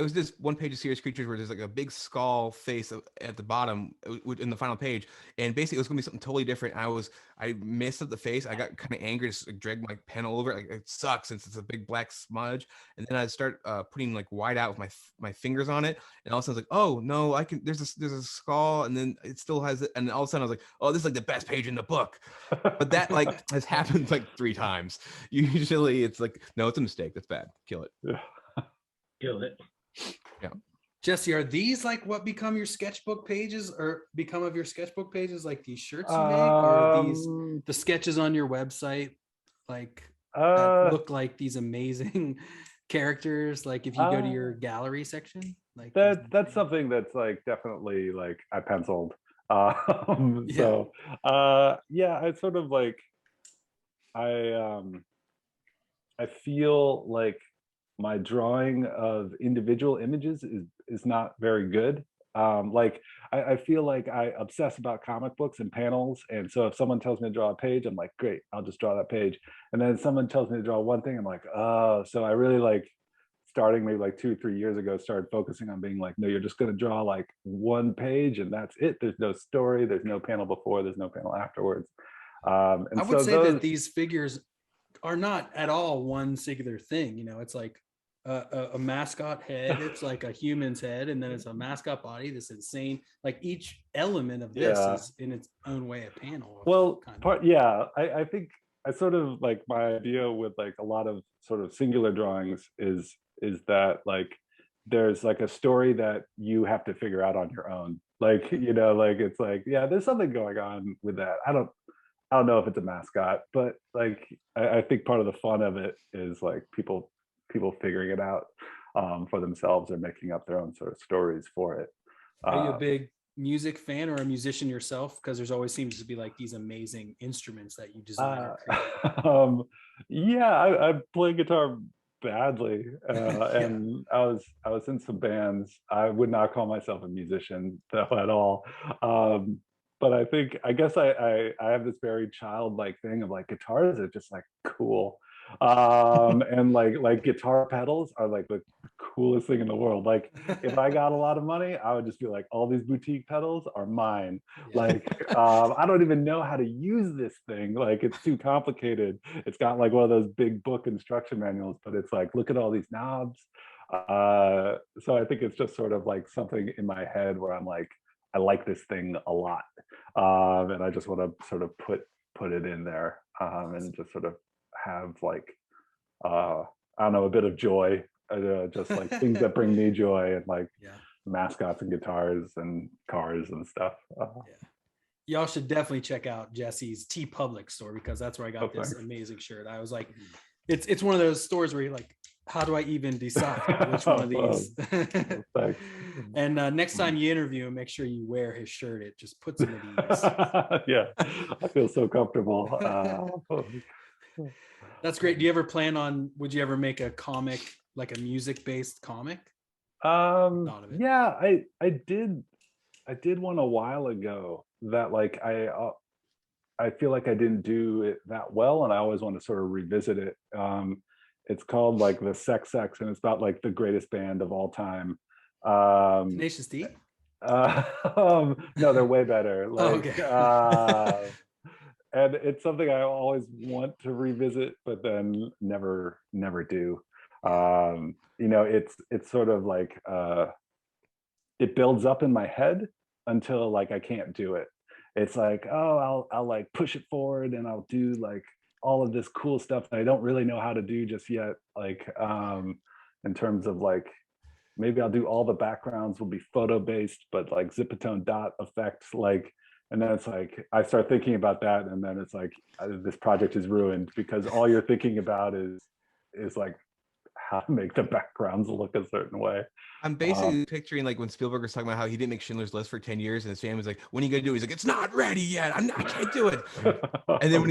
was this one page of Serious Creatures where there's like a big skull face at the bottom in the final page, and basically it was gonna be something totally different. I messed up the face. I got kind of angry, just like dragged my pen all over it. Like, it sucks since it's a big black smudge. And then I start putting like white out with my fingers on it, and all of a sudden I was like, oh no, I can. There's a skull, and then it still has it. And all of a sudden I was like, oh, this is like the best page in the book. But that like has happened like 3 times. Usually it's like, no, it's a mistake. That's bad. Kill it. Kill it. Yeah. Jesse, are these like what become your sketchbook pages, or become of your sketchbook pages, like these shirts you make, or are these the sketches on your website, like that look like these amazing characters? Like if you go to your gallery section, like that's something that's like definitely like I penciled. So yeah, I sort of like I feel like my drawing of individual images is not very good. Like I feel like I obsess about comic books and panels, and so if someone tells me to draw a page, I'm like, great, I'll just draw that page. And then someone tells me to draw one thing, I'm like, oh. So I really like, starting maybe like 2-3 years ago, started focusing on being like, no, you're just going to draw like one page and that's it. There's no story, there's no panel before, there's no panel afterwards. And I would say that these figures are not at all one singular thing. You know, it's like a mascot head, it's like a human's head, and then it's a mascot body. This insane, like each element of this is in its own way a panel. Well, I think I sort of like, my idea with like a lot of sort of singular drawings is that like there's like a story that you have to figure out on your own. Like, you know, like it's like, yeah, there's something going on with that. I don't know if it's a mascot, but like I think part of the fun of it is like people figuring it out for themselves or making up their own sort of stories for it. Are you a big music fan or a musician yourself? Because there's always seems to be like these amazing instruments that you design or create. Yeah, I play guitar badly, and I was in some bands. I would not call myself a musician though at all. But I guess I have this very childlike thing of like, guitars are just like cool. And like guitar pedals are like the coolest thing in the world. Like if I got a lot of money, I would just be like, all these boutique pedals are mine. Like I don't even know how to use this thing. Like it's too complicated. It's got like one of those big book instruction manuals, but it's like, look at all these knobs. So I think it's just sort of like something in my head where I'm like, I like this thing a lot, and I just want to sort of put it in there, and just sort of have like I don't know, a bit of joy, just like things that bring me joy, and like mascots and guitars and cars and stuff. Y'all should definitely check out Jesse's T Public store, because that's where I got this amazing shirt. I was like, it's one of those stores where you're like, how do I even decide which one of these? And next time you interview him, make sure you wear his shirt. It just puts him at ease. Yeah, I feel so comfortable. That's great. Do you ever plan on, would you ever make a comic, like a music-based comic? Yeah, I did one a while ago that like I feel like I didn't do it that well, and I always want to sort of revisit it. It's called like the Sex, and it's about like the greatest band of all time. Tenacious D? No, they're way better. Like, and it's something I always want to revisit, but then never do. You know, it's sort of like it builds up in my head until like I can't do it. It's like, oh, I'll like push it forward and I'll do like all of this cool stuff that I don't really know how to do just yet. Like in terms of like, maybe I'll do all the backgrounds will be photo based, but like zipatone dot effects, like, and then it's like, I start thinking about that. And then it's like, this project is ruined, because all you're thinking about is like how to make the backgrounds look a certain way. I'm basically picturing like when Spielberg was talking about how he didn't make Schindler's List for 10 years, and his family was like, "When are you gonna do it?" He's like, "It's not ready yet. I can't do it." And then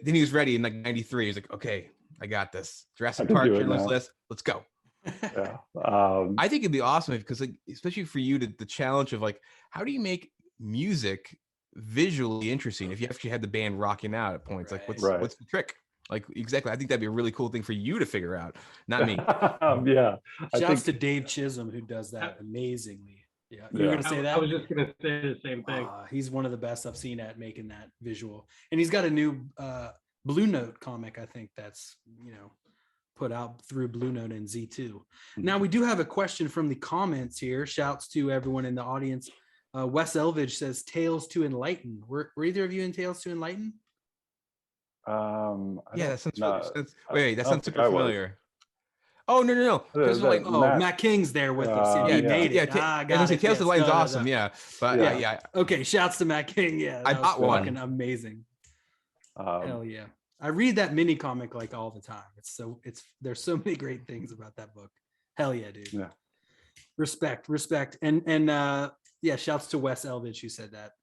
then he was ready in like '93. He's like, "Okay, I got this. Jurassic Park, Schindler's List. Let's go." Yeah. I think it'd be awesome because, like, especially for you, the challenge of like, how do you make music visually interesting if you actually had the band rocking out at points? Like, what's the trick? Like, exactly. I think that'd be a really cool thing for you to figure out, not me. Yeah. Shouts to Dave Chisholm, who does that amazingly. Yeah, you were gonna say that? I was just gonna say the same thing. He's one of the best I've seen at making that visual, and he's got a new Blue Note comic. I think that's put out through Blue Note and Z2. Now we do have a question from the comments here. Shouts to everyone in the audience. Wes Elvidge says Tales to Enlighten. Were either of you in Tales to Enlighten? Yeah, that sounds wait, that sounds super familiar. Oh no. Like, Matt King's there with us. And he made it. Tales to the Line's awesome. Yeah, but yeah. Okay, shouts to Matt King. Yeah, I bought one. Fucking amazing. Hell yeah. I read that mini comic like all the time. There's so many great things about that book. Hell yeah, dude. Yeah. Respect. And yeah, shouts to Wes Elvidge who said that.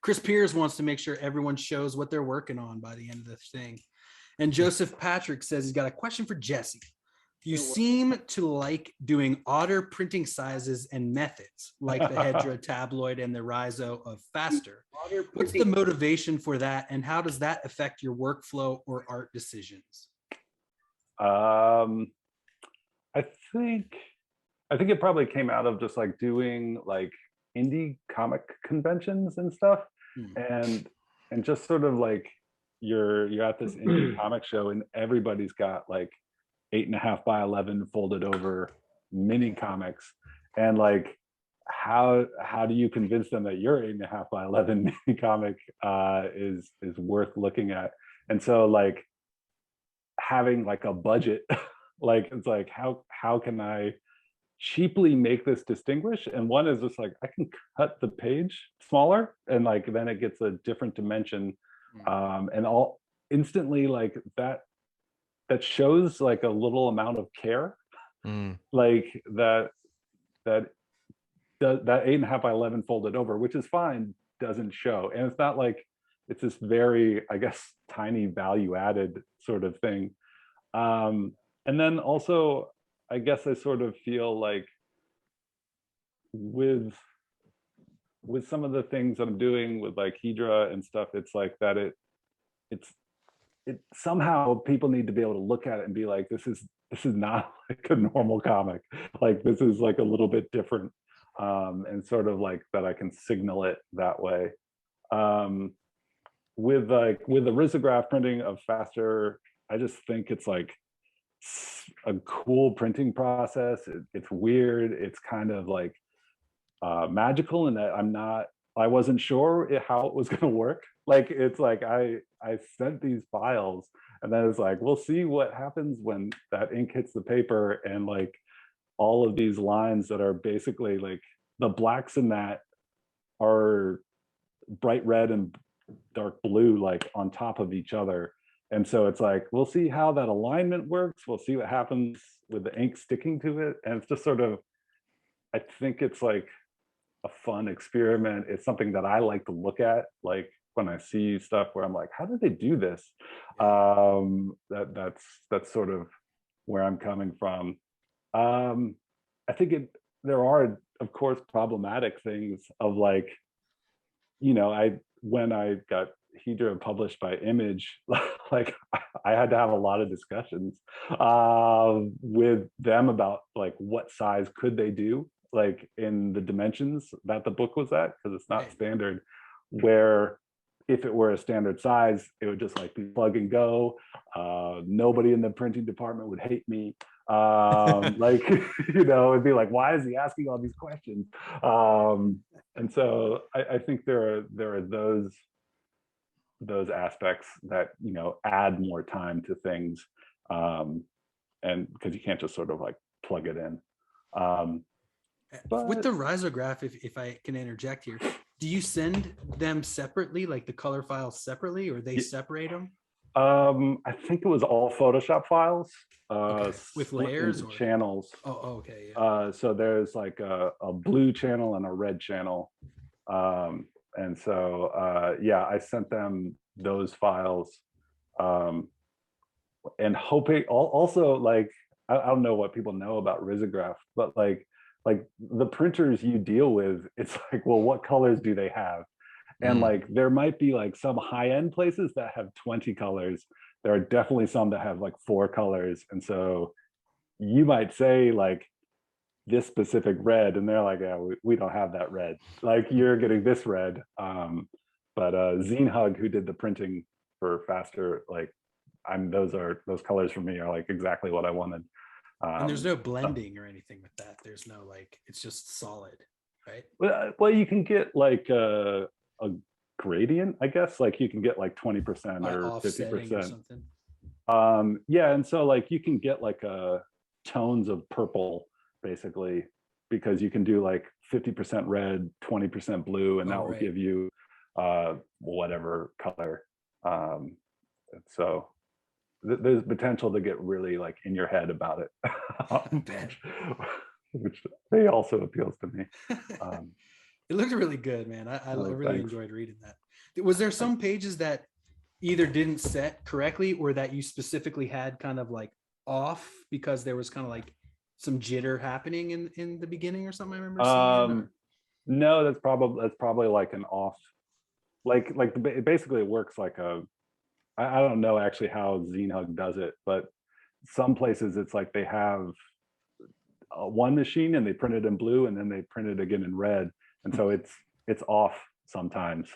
Chris Pierce wants to make sure everyone shows what they're working on by the end of this thing. And Joseph Patrick says he's got a question for Jesse. You seem to like doing odder printing sizes and methods, like the Hedra tabloid and the Riso of Faster. What's the motivation for that, and how does that affect your workflow or art decisions? I think it probably came out of just like doing like indie comic conventions and stuff, and just sort of like you're at this indie comic show and everybody's got like 8.5 by 11 folded over mini comics, and like how do you convince them that your 8.5 by 11 mini comic is worth looking at? And so like having like a budget, like it's like how can I cheaply make this distinguish? And one is just like I can cut the page smaller and like then it gets a different dimension, and all instantly like that shows like a little amount of care, like that 8.5 by 11 folded over, which is fine, doesn't show. And it's not like it's this very, I guess, tiny value added sort of thing. And then also I guess I sort of feel like with some of the things I'm doing with like Hedra and stuff, it's like that it somehow people need to be able to look at it and be like, this is not like a normal comic. Like this is like a little bit different, and sort of like that I can signal it that way. With the risograph printing of Faster, I just think it's like a cool printing process. It's weird. It's kind of like magical in that I wasn't sure how it was going to work. Like it's like I sent these files and then it's like, we'll see what happens when that ink hits the paper, and like all of these lines that are basically like the blacks in that are bright red and dark blue like on top of each other. And so it's like, we'll see how that alignment works. We'll see what happens with the ink sticking to it. And it's just sort of, I think it's like a fun experiment. It's something that I like to look at, like when I see stuff where I'm like, how did they do this? That's sort of where I'm coming from. I think there are, of course, problematic things of like, when I got Hedra published by Image, like I had to have a lot of discussions with them about like what size could they do, like in the dimensions that the book was at, because it's not standard. Where if it were a standard size, it would just like be plug and go. Nobody in the printing department would hate me. Like, it'd be like, why is he asking all these questions? And so I think there are those aspects that, add more time to things. And because you can't just sort of like plug it in. With the risograph, if I can interject here, do you send them separately, like the color files separately, or they separate them? I think it was all Photoshop files, Okay. With split layers into or channels. okay, yeah. So there's like a blue channel and a red channel. And so, yeah, I sent them those files, and hoping also like, I don't know what people know about risograph, but like the printers you deal with, it's like, well, what colors do they have? And like, there might be like some high-end places that have 20 colors. There are definitely some that have like 4 colors. And so you might say like this specific red, and they're like, yeah, we don't have that red. Like, you're getting this red. But Zine Hug, who did the printing for Faster, like, those colors for me are like exactly what I wanted. And there's no blending or anything with that. There's no like, it's just solid, right? Well, you can get like a gradient, I guess. Like, you can get like 20% or 50% or something. Yeah, and so like you can get like tones of purple, basically, because you can do like 50% red, 20% blue, and that will give you whatever color. So there's potential to get really like in your head about it, which also appeals to me. It looked really good, man. I really thanks. enjoyed reading that. Was there some pages that either didn't set correctly or that you specifically had kind of like off because there was kind of like some jitter happening in the beginning or something? I remember seeing. No, that's probably like an off. Like basically it works like I don't know actually how Zine Hug does it, but some places it's like they have one machine and they print it in blue and then they print it again in red, and so it's off sometimes.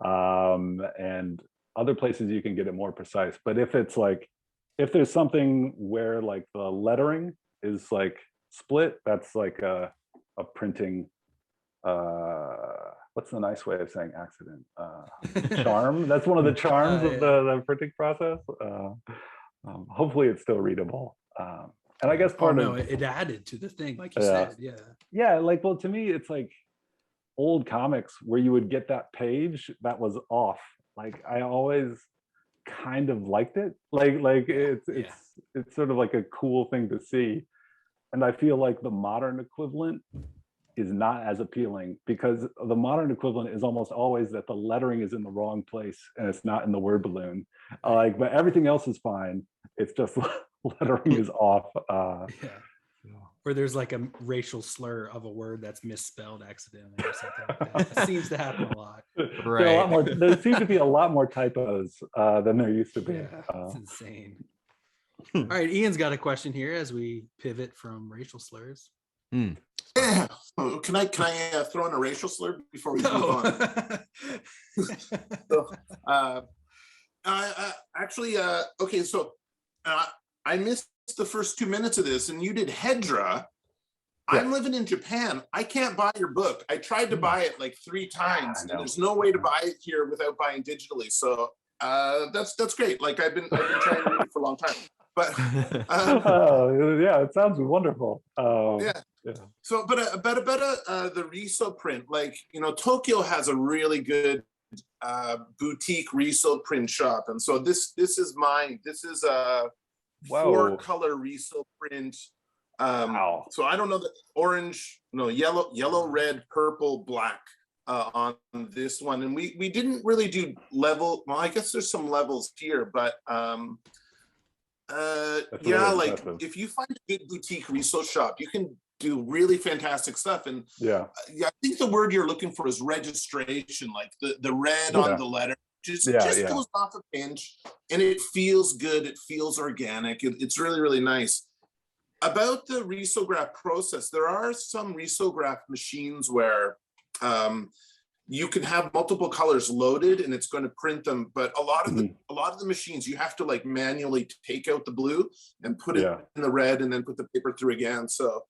And other places you can get it more precise. But if there's something where like the lettering is like split, that's like a printing, what's the nice way of saying accident? Charm. That's one of the charms of the printing process. Hopefully it's still readable. And I guess it added to the thing, like you said. Yeah, like, well, to me it's like old comics where you would get that page that was off. Like, I always kind of liked it. Like it's sort of like a cool thing to see. And I feel like the modern equivalent is not as appealing, because the modern equivalent is almost always that the lettering is in the wrong place and it's not in the word balloon. Like, but everything else is fine. It's just lettering is off. Or there's like a racial slur of a word that's misspelled accidentally or something like that. It seems to happen a lot. Right. There seem to be a lot more typos than there used to be. It's insane. All right, Ian's got a question here as we pivot from racial slurs. Yeah. Can I throw in a racial slur before we move on? So, actually, okay, so I missed the first 2 minutes of this, and you did Hedra. I'm living in Japan. I can't buy your book. I tried to buy it like 3 times, and there's no way to buy it here without buying digitally. So that's great. Like, I've been trying to read it for a long time. But yeah, it sounds wonderful. Yeah. So, but about the Riso print, like, Tokyo has a really good boutique Riso print shop, and so this is mine. This is a 4-color Riso print. So I don't know the orange, no, yellow, red, purple, black on this one, and we didn't really do level. Well, I guess there's some levels here, but yeah, like impressive. If you find a good boutique Riso shop, you can do really fantastic stuff. And I think the word you're looking for is registration, like the red on the letter just goes off a pinch, and it feels good. It feels organic. It's really, really nice. About the risograph process, there are some risograph machines where you can have multiple colors loaded and it's going to print them, but a lot of the machines you have to like manually take out the blue and put it in the red and then put the paper through again. So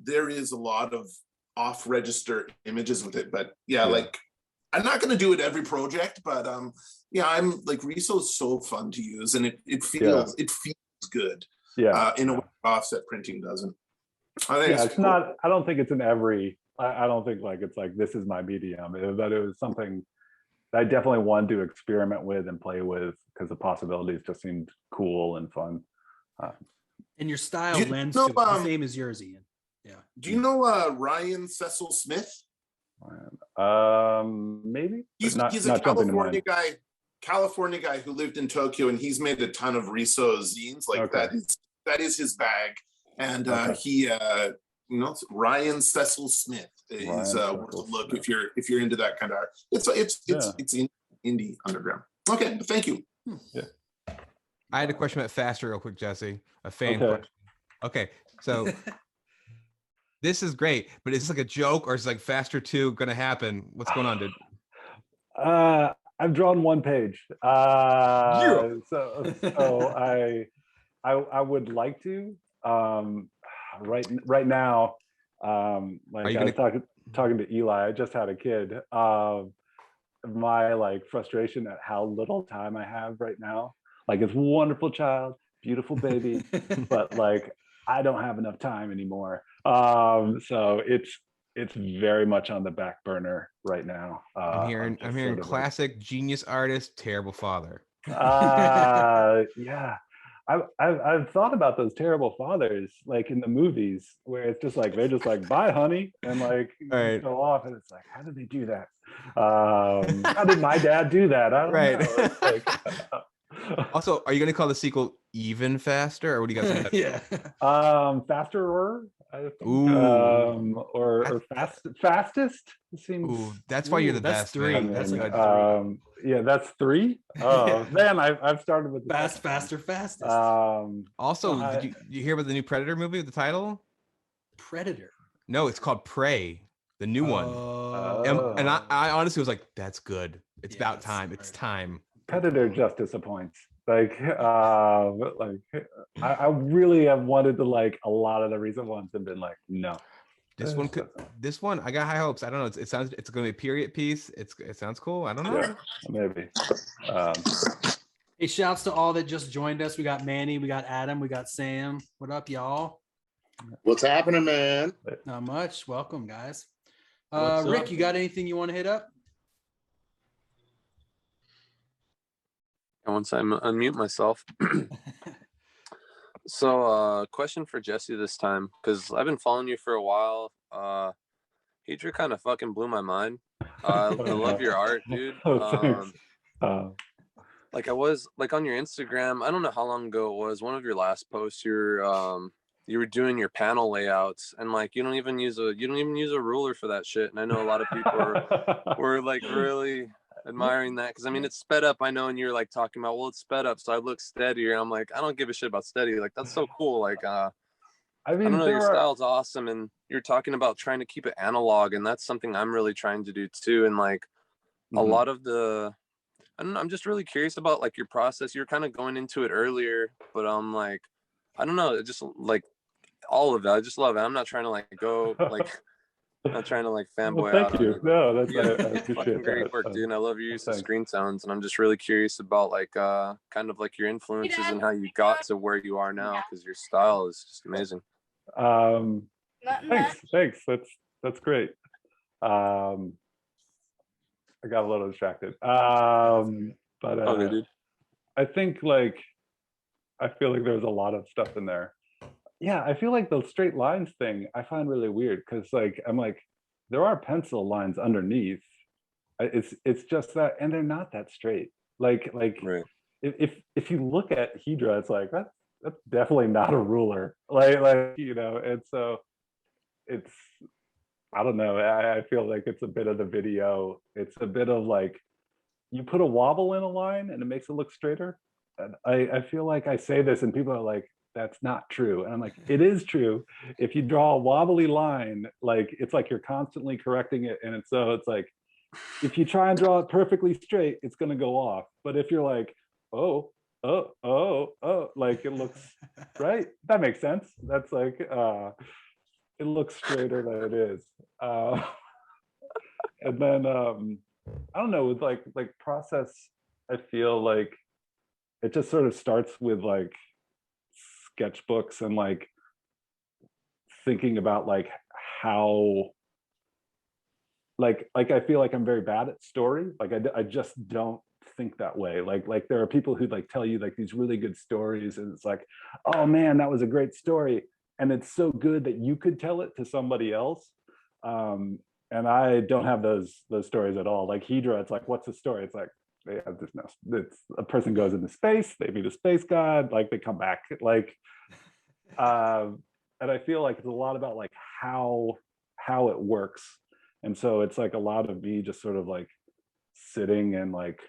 there is a lot of off register images with it, but like I'm not going to do it every project, but I'm like, Riso is so fun to use, and it feels good in a way offset printing doesn't. I think it's cool. Not, I don't think it's in every, I don't think like it's like this is my medium, but it was something I definitely wanted to experiment with and play with because the possibilities just seemed cool and fun. And your style Do you lends know, to it, the same as yours, Ian. Yeah. Do you know Ryan Cecil Smith? Maybe. He's not a jumping to mind. California guy who lived in Tokyo, and he's made a ton of Riso zines. Like that is his bag. And he Ryan Cecil Smith is worth a look if you're into that kind of art. It's indie underground. Okay, thank you. Yeah. I had a question about Faster real quick, Jesse. A fan question. Okay, so this is great, but is this like a joke or is like Faster 2 gonna happen? What's going on, dude? I've drawn one page. So I would like to. Right now, like I was talking to Eli. I just had a kid. My like frustration at how little time I have right now. Like it's wonderful child, beautiful baby, but like I don't have enough time anymore. So it's very much on the back burner right now. I'm hearing classic genius artist, terrible father. Yeah. I've thought about those terrible fathers, like in the movies, where it's just like they're just like, "Bye, honey," and like go off, and it's like, how did they do that? How did my dad do that? I don't know. It's like, also, are you going to call the sequel Even Faster, or what do you guys think? Yeah. Faster or I think, or fastest seems. That's why you're the best. 3. Man. I mean, that's like a 3. Yeah, that's 3. Oh man, I've started with fastest. Also, did you hear about the new Predator movie with the title? Predator. No, it's called Prey, the new one. And I honestly was like, that's good. It's about time. It's time. Predator just disappoints. Like, I really have wanted to like a lot of the recent ones have been like, no. This one, I got high hopes. I don't know. It's going to be a period piece. It sounds cool. I don't know. Yeah, maybe. Hey, shouts to all that just joined us. We got Manny, we got Adam, we got Sam. What up, y'all? What's happening, man? Not much. Welcome, guys. What's Rick, up? you got anything you want to hit up? And once I unmute myself. So, question for Jesse this time, because I've been following you for a while. Hedra kind of fucking blew my mind. I love your art, dude. Like I was like on your Instagram. I don't know how long ago it was. One of your last posts, you were doing your panel layouts, and like you don't even use a ruler for that shit. And I know a lot of people were like really admiring that, because I mean it's sped up, I know, and you're like talking about, well, it's sped up, so I look steadier. I'm like, I don't give a shit about steady. Like that's so cool. Like I mean, I don't know, your style's awesome, and you're talking about trying to keep it analog, and that's something I'm really trying to do too. And like a lot of the, I don't know, I'm just really curious about like your process. You're kind of going into it earlier, but I'm like, I don't know, just like all of it, I just love it. I'm not trying to like go like I'm not trying to like fanboy out. Thank you. No, that's I appreciate fucking great work, dude. And I love your use of screen sounds, and I'm just really curious about like kind of like your influences and how you got to where you are now, because your style is just amazing. Thanks. That's great. I got a little distracted. But Okay, dude. I think like I feel like there's a lot of stuff in there. Yeah, I feel like the straight lines thing I find really weird, because like I'm like, there are pencil lines underneath. It's just that, and they're not that straight. Like Right. if you look at Hedra, it's like that's definitely not a ruler. Like you know, and so it's, I don't know. I feel like it's a bit of the video. It's a bit of like, you put a wobble in a line and it makes it look straighter. And I feel like I say this and people are like, that's not true. And I'm like, it is true. If you draw a wobbly line, like it's like you're constantly correcting it. And so it's like, if you try and draw it perfectly straight, it's going to go off. But if you're like, oh, like it looks right. That makes sense. That's like, it looks straighter than it is. And then, I don't know, with like process, I feel like it just sort of starts with like sketchbooks and like thinking about like how I feel like I'm very bad at story. Like I just don't think that way. Like there are people who like tell you like these really good stories, and it's like, oh man, that was a great story, and it's so good that you could tell it to somebody else. And I don't have those stories at all. Like Hedra, it's like, what's the story? It's like, they have this, it's a person goes into space, they meet a space god, like they come back, like and I feel like it's a lot about like how it works. And so it's like a lot of me just sort of like sitting and like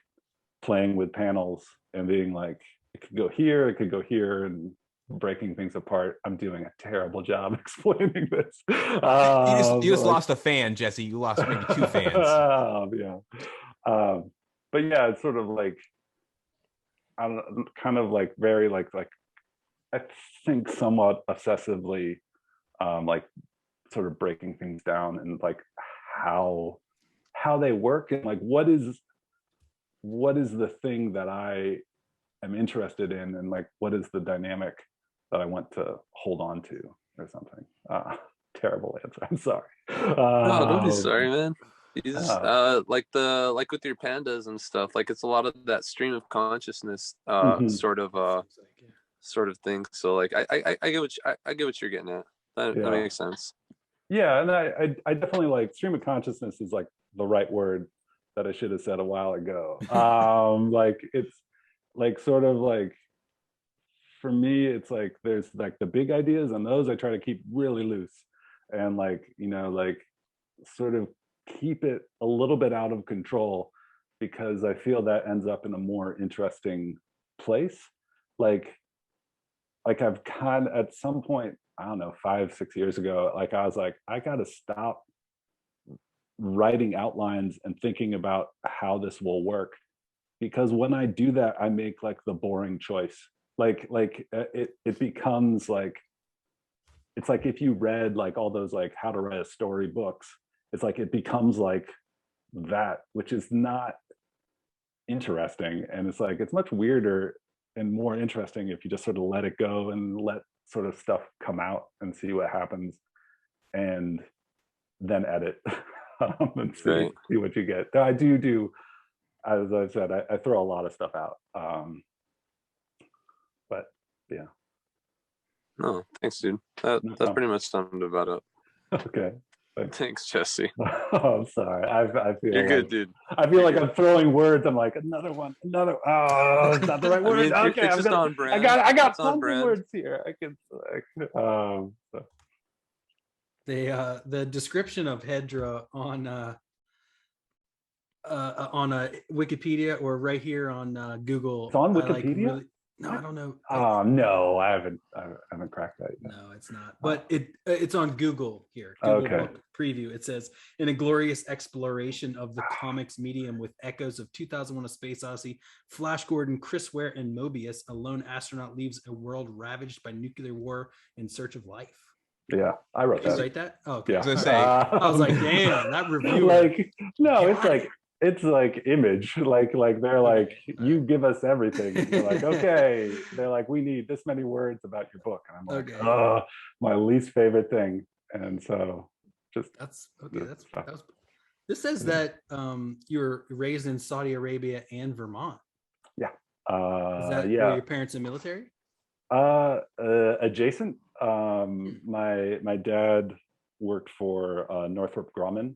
playing with panels and being like, it could go here, it could go here, and breaking things apart. I'm doing a terrible job explaining this. You just lost a fan, Jesse. You lost maybe 2 fans. Yeah. But yeah, it's sort of like, I don't know, kind of like very like I think somewhat obsessively, like sort of breaking things down and like how they work, and like what is the thing that I am interested in, and like what is the dynamic that I want to hold on to or something. Terrible answer. I'm sorry. No, don't be sorry, man. You just like with your pandas and stuff, like it's a lot of that stream of consciousness sort of thing. So like I get what you're getting at. That makes sense. Yeah, and I definitely like stream of consciousness is like the right word that I should have said a while ago. Like it's like sort of like, for me, it's like there's like the big ideas, and those I try to keep really loose, and like, you know, like sort of keep it a little bit out of control, because I feel that ends up in a more interesting place. Like I've kind of, at some point, I don't know, 5-6 years ago, like I was like, I gotta stop writing outlines and thinking about how this will work, because when I do that, I make like the boring choice. Like it becomes like, it's like if you read like all those like how to write a story books, it's like it becomes like that, which is not interesting. And it's like, it's much weirder and more interesting if you just sort of let it go and let sort of stuff come out and see what happens, and then edit and see what you get. I do, as I said, I throw a lot of stuff out. But yeah. No, thanks, dude. That pretty much summed about it. Okay. Thanks, Jesse. Oh, I'm sorry. I feel you're like, good, dude. I feel like I'm throwing words. I'm like, another one, another. Oh, it's not the right word. I mean, okay, it's just on brand. I got on something words here. I can select. So. The description of Hedra on Wikipedia, or right here on Google. It's on Wikipedia. No, I don't know. Oh no, I haven't cracked that yet. No, it's not. But it's on Google here. Google Okay. Book Preview. It says, in a glorious exploration of the comics medium with echoes of 2001: A Space Odyssey, Flash Gordon, Chris Ware, and Mobius, a lone astronaut leaves a world ravaged by nuclear war in search of life. Yeah, I wrote Did that. you write that? Oh, okay. Yeah. I was gonna say, I was like, damn, that reviewer. Like, no, it's like Image, like they're like, you give us everything. And you're like, okay. They're like, we need this many words about your book, and I'm like, oh, my least favorite thing. And so just that's okay. That was. This says that you were raised in Saudi Arabia and Vermont. Yeah. Is that were your parents in the military? Adjacent. My dad worked for Northrop Grumman,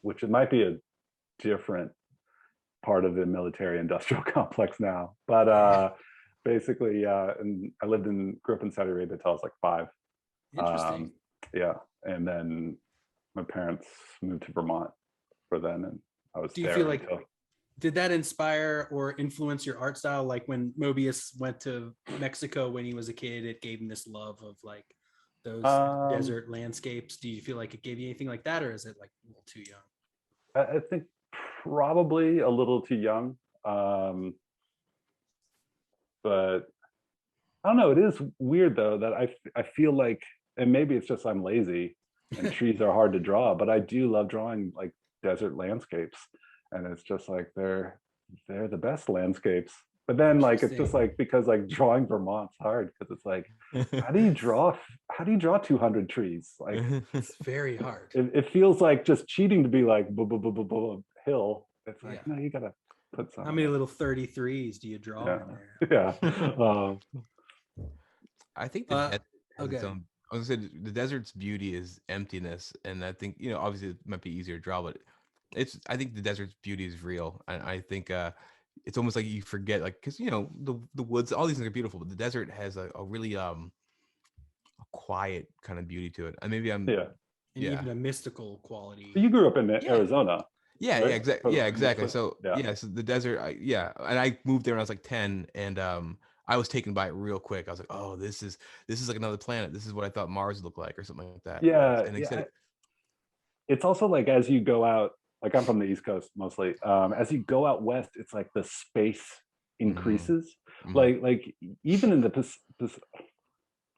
which it might be a different part of the military industrial complex now, but basically, and I grew up in Saudi Arabia until I was like 5. Interesting. Yeah, and then my parents moved to Vermont for then, and I was. Do you feel like did that inspire or influence your art style? Like when Mobius went to Mexico when he was a kid, it gave him this love of like those desert landscapes. Do you feel like it gave you anything like that, or is it like a little too young? I think probably a little too young. But I don't know. It is weird though that I feel like, and maybe it's just I'm lazy and trees are hard to draw, but I do love drawing like desert landscapes, and it's just like they're the best landscapes. But then like it's just Interesting. like because like drawing Vermont's hard because it's like how do you draw 200 trees? Like It's very hard. it feels like just cheating to be like hill. It's like Yeah. no, you gotta put some. How many little 33s do you draw Yeah. in there? Yeah. I think the desert has its okay. own. I was gonna say the desert's beauty is emptiness, and I think obviously it might be easier to draw, but I think the desert's beauty is real, and I think it's almost like you forget, like because the woods, all these things are beautiful, but the desert has a really a quiet kind of beauty to it, and maybe I'm And even a mystical quality. You grew up in Arizona. Yeah, right? yeah, exactly. Yeah, exactly. So, So so the desert, and I moved there when I was like 10, and I was taken by it real quick. I was like, oh, this is like another planet. This is what I thought Mars would look like, or something like that. Yeah, And yeah. It's also like as you go out, like I'm from the East Coast mostly. As you go out west, it's like the space increases. Like even in the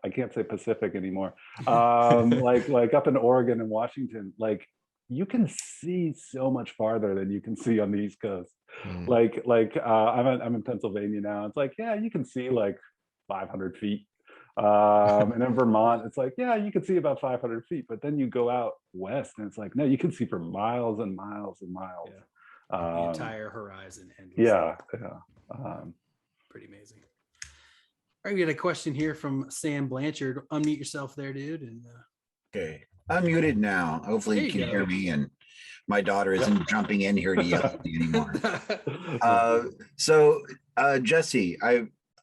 I can't say Pacific anymore. Like up in Oregon and Washington, like you can see so much farther than you can see on the East Coast. Like I'm in Pennsylvania now. It's like, yeah, you can see like 500 feet. And in Vermont, it's like, yeah, you can see about 500 feet, but then you go out west and it's like, no, you can see for miles and miles and miles. Yeah. The entire horizon. Yeah. Pretty amazing. All right, we got a question here from Sam Blanchard. Unmute yourself there, dude. And Okay, I'm muted now. Hopefully you can hear me, and my daughter isn't jumping in here to yell at me anymore. So Jesse,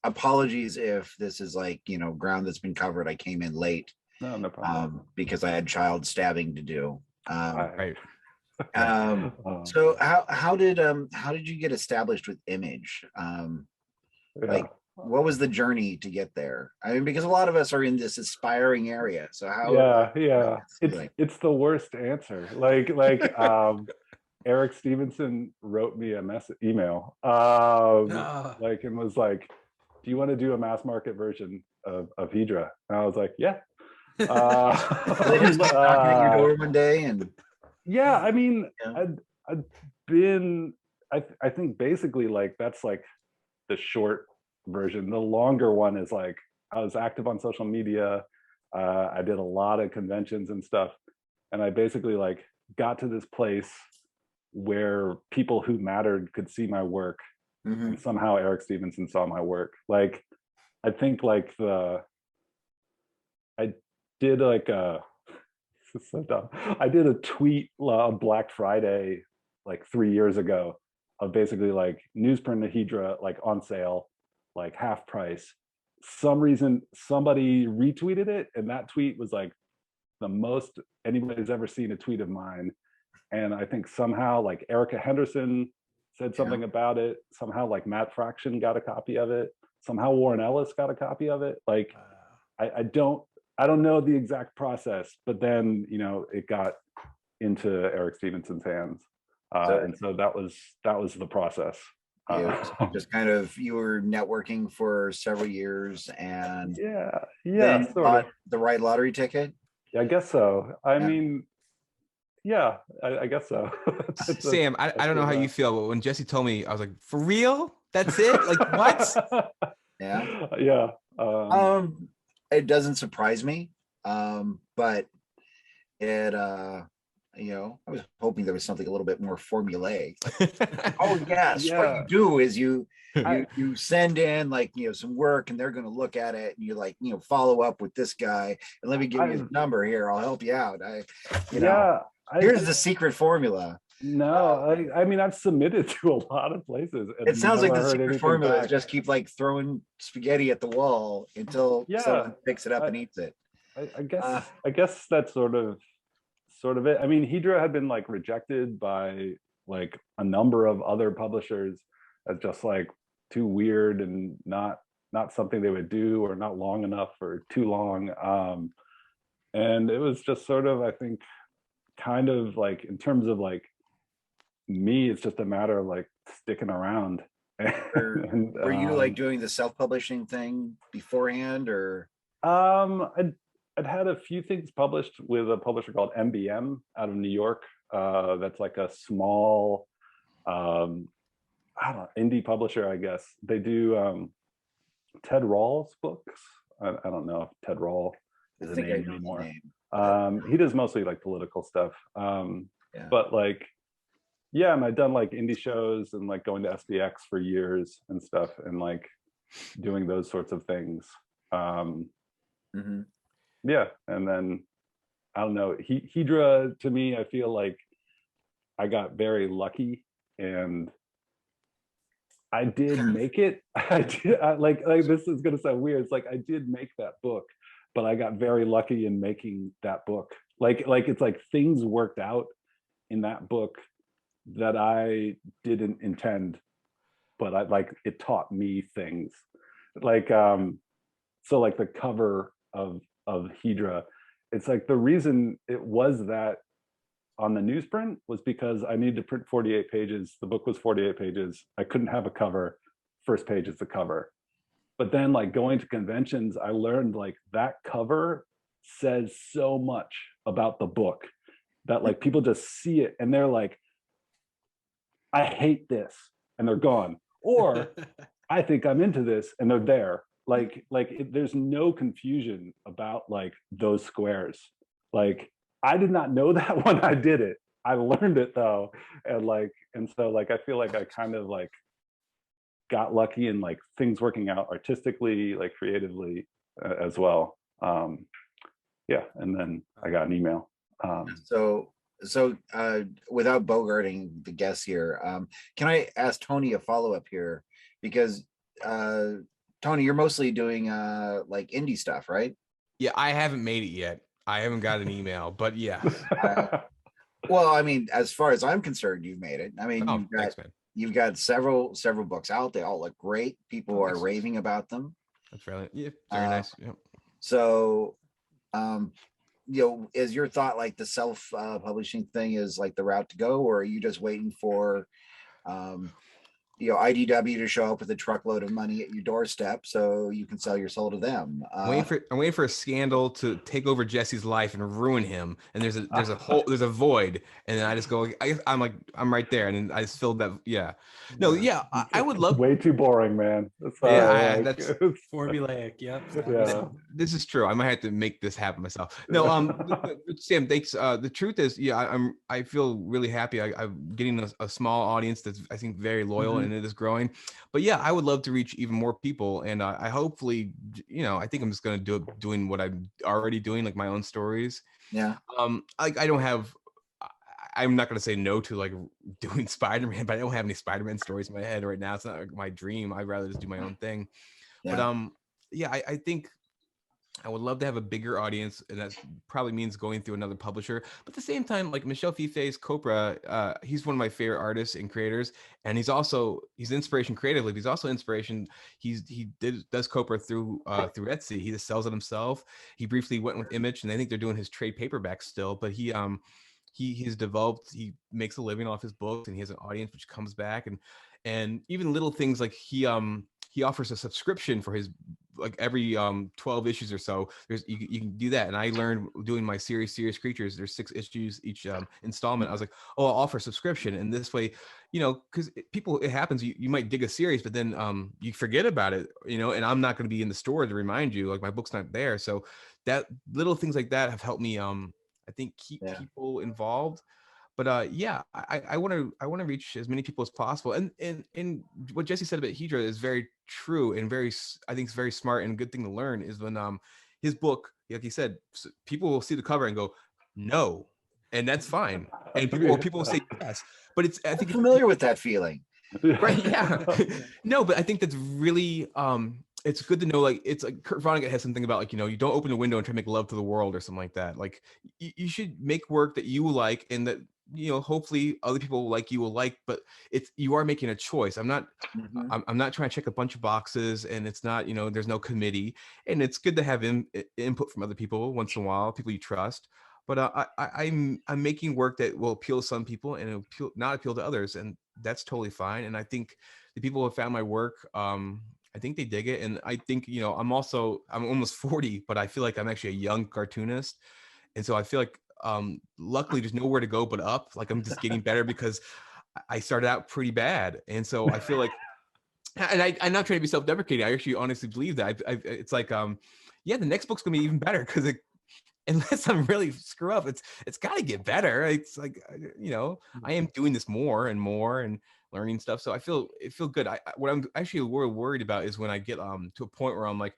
apologies if this is like ground that's been covered. I came in late. No problem. Because I had child stabbing to do. Right. So how did you get established with Image? Like, what was the journey to get there? I mean, because a lot of us are in this aspiring area. So how? Yeah. It's the worst answer. Like Eric Stevenson wrote me a email, like, and was like, "Do you want to do a mass market version of Hedra?" And I was like, "Yeah." They just keep knocking at your door one day, and yeah, I mean, I'd been, I think basically like that's like the short version. The longer one is like I was active on social media. I did a lot of conventions and stuff, and I basically like got to this place where people who mattered could see my work, and somehow Eric Stevenson saw my work. Like I think like I did like this is so dumb. I did a tweet on Black Friday like 3 years ago of basically like newsprint of Hedra like on sale, like half price. Some reason somebody retweeted it, and that tweet was like the most anybody's ever seen a tweet of mine. And I think somehow like Erica Henderson said something about it. Somehow like Matt Fraction got a copy of it. Somehow Warren Ellis got a copy of it. Like I don't know the exact process, but then it got into Eric Stevenson's hands, and so that was the process. Just kind of, you were networking for several years, and then bought the right lottery ticket. Yeah, I guess so. I mean, yeah, I guess so. Sam, I don't know how you feel, but when Jesse told me, I was like, for real? That's it? Like what? Yeah. It doesn't surprise me, but it I was hoping there was something a little bit more formulaic. Like, oh yes, what you do is you send in like some work, and they're going to look at it, and you like follow up with this guy, and let me give you his number here. I'll help you out. Here's the secret formula. No, I mean I've submitted to a lot of places. And it sounds like the secret formula is just keep like throwing spaghetti at the wall until someone picks it up and eats it. I guess that's sort of it. I mean, Hedra had been like rejected by like a number of other publishers as just like too weird and not something they would do, or not long enough or too long. And it was just sort of, I think, kind of like in terms of like me, it's just a matter of like sticking around. Were you like doing the self-publishing thing beforehand, or? I'd had a few things published with a publisher called MBM out of New York. That's like a small I don't know, indie publisher, I guess. They do Ted Rawls books. I don't know if Ted Rawl is a I think I name know the anymore. name. He does mostly like political stuff. Yeah. But like, yeah, and I've done like indie shows and like going to SBX for years and stuff and like doing those sorts of things. Yeah, and then I don't know, Hedra, to me, I feel like I got very lucky and I did make it. Like this is gonna sound weird. It's like I did make that book, but I got very lucky in making that book. Like it's like things worked out in that book that I didn't intend, but it taught me things. Like so like the cover of Hedra, it's like the reason it was that on the newsprint was because I needed to print 48 pages. The book was 48 pages. I couldn't have a cover. First page is the cover. But then like going to conventions, I learned like that cover says so much about the book that like people just see it and they're like, I hate this, and they're gone. Or I think I'm into this, and they're there. There's no confusion about like those squares. Like I did not know that when I did it. I learned it though, and so like I feel like I kind of like got lucky in like things working out artistically, like creatively as well. Yeah, and then I got an email. So without bogarting the guests here, can I ask Tony a follow-up here? Because Tony, you're mostly doing like indie stuff, right? Yeah, I haven't made it yet. I haven't got an email, but yeah. Well, I mean, as far as I'm concerned, you've made it. I mean, you've got several books out. They all look great. People are raving about them. That's really very nice. Yep. So, is your thought like the self publishing thing is like the route to go, or are you just waiting for IDW to show up with a truckload of money at your doorstep so you can sell your soul to them? I'm waiting for a scandal to take over Jesse's life and ruin him. And there's a void, and then I just go. I'm right there, and then I just filled that. Yeah, no, yeah, I would love. Way too boring, man. That's formulaic. Yep. Yeah. This is true. I might have to make this happen myself. No, Sam, thanks. The truth is, I feel really happy. I'm getting a small audience that's I think very loyal, and it is growing. But yeah, I would love to reach even more people, and I hopefully, I think I'm just gonna doing what I'm already doing, like my own stories. Yeah. I don't have. I'm not gonna say no to like doing Spider-Man, but I don't have any Spider-Man stories in my head right now. It's not my dream. I'd rather just do my own thing. Yeah. But I think I would love to have a bigger audience, and that probably means going through another publisher. But at the same time, like Michel Fife's Copra, he's one of my favorite artists and creators, and he's inspiration creatively. But he's also inspiration. He does Copra through Etsy. He just sells it himself. He briefly went with Image, and I think they're doing his trade paperback still. But he's developed. He makes a living off his books, and he has an audience which comes back, and even little things like he offers a subscription for his like every 12 issues or so. You can do that, and I learned doing my serious creatures. There's 6 issues each installment. I was like, oh, I'll offer a subscription, and this way, because it happens. You might dig a series, but then you forget about it, and I'm not going to be in the store to remind you. Like my book's not there, so that little things like that have helped me. I think keep people involved. But I want to reach as many people as possible. And what Jesse said about Hedra is very true and I think it's very smart and a good thing to learn is when his book, like he said, people will see the cover and go, no, and that's fine. And people will say yes. But I think I'm familiar with that feeling. Right? Yeah. No, but I think that's really it's good to know, like, it's like Kurt Vonnegut has something about, like, you don't open a window and try to make love to the world or something like that. Like, you should make work that you like and that, hopefully other people like you will like, but you are making a choice. I'm not trying to check a bunch of boxes, and it's not, there's no committee, and it's good to have input from other people once in a while, people you trust. But I'm making work that will appeal to some people and not appeal to others, and that's totally fine. And I think the people who have found my work, I think they dig it. And I think, I'm almost 40, but I feel like I'm actually a young cartoonist. And so I feel like, luckily there's nowhere to go but up. Like I'm just getting better because I started out pretty bad, and so I feel like, and I'm not trying to be self-deprecating. I actually honestly believe that. It's like, yeah, the next book's gonna be even better because unless I'm really screw up, it's got to get better. It's like, I am doing this more and more and learning stuff, so it feel good. What I'm actually worried about is when I get to a point where I'm like,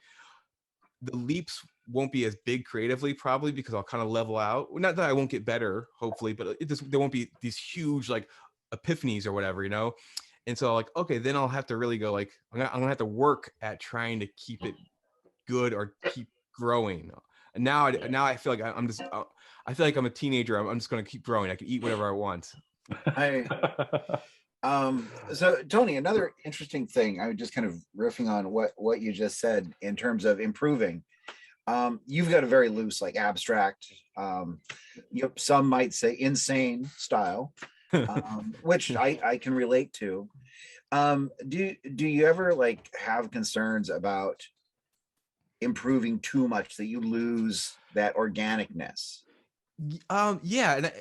the leaps won't be as big creatively, probably because I'll kind of level out. Not that I won't get better, hopefully, but there won't be these huge like epiphanies or whatever, And so like, okay, then I'll have to really go like, I'm gonna have to work at trying to keep it good or keep growing. And now I feel like I feel like I'm a teenager. I'm just gonna keep growing. I can eat whatever I want. So Tony, another interesting thing, I was just kind of riffing on what you just said in terms of improving. You've got a very loose, like abstract, some might say insane style, which I can relate to. Do you ever like have concerns about improving too much that you lose that organicness? Yeah, and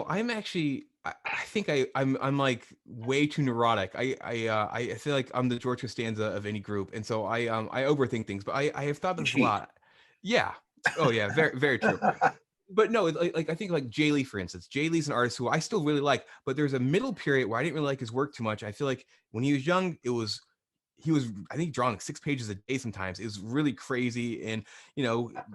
I'm actually, I think I'm like way too neurotic. I feel like I'm the George Costanza of any group, and so I overthink things. But I have thought this a lot. Yeah. Oh yeah. Very very true. But no, like I think like Jay Lee, for instance. Jay Lee's an artist who I still really like, but there's a middle period where I didn't really like his work too much. I feel like when he was young, he was, I think, drawing like 6 pages a day sometimes. It was really crazy and,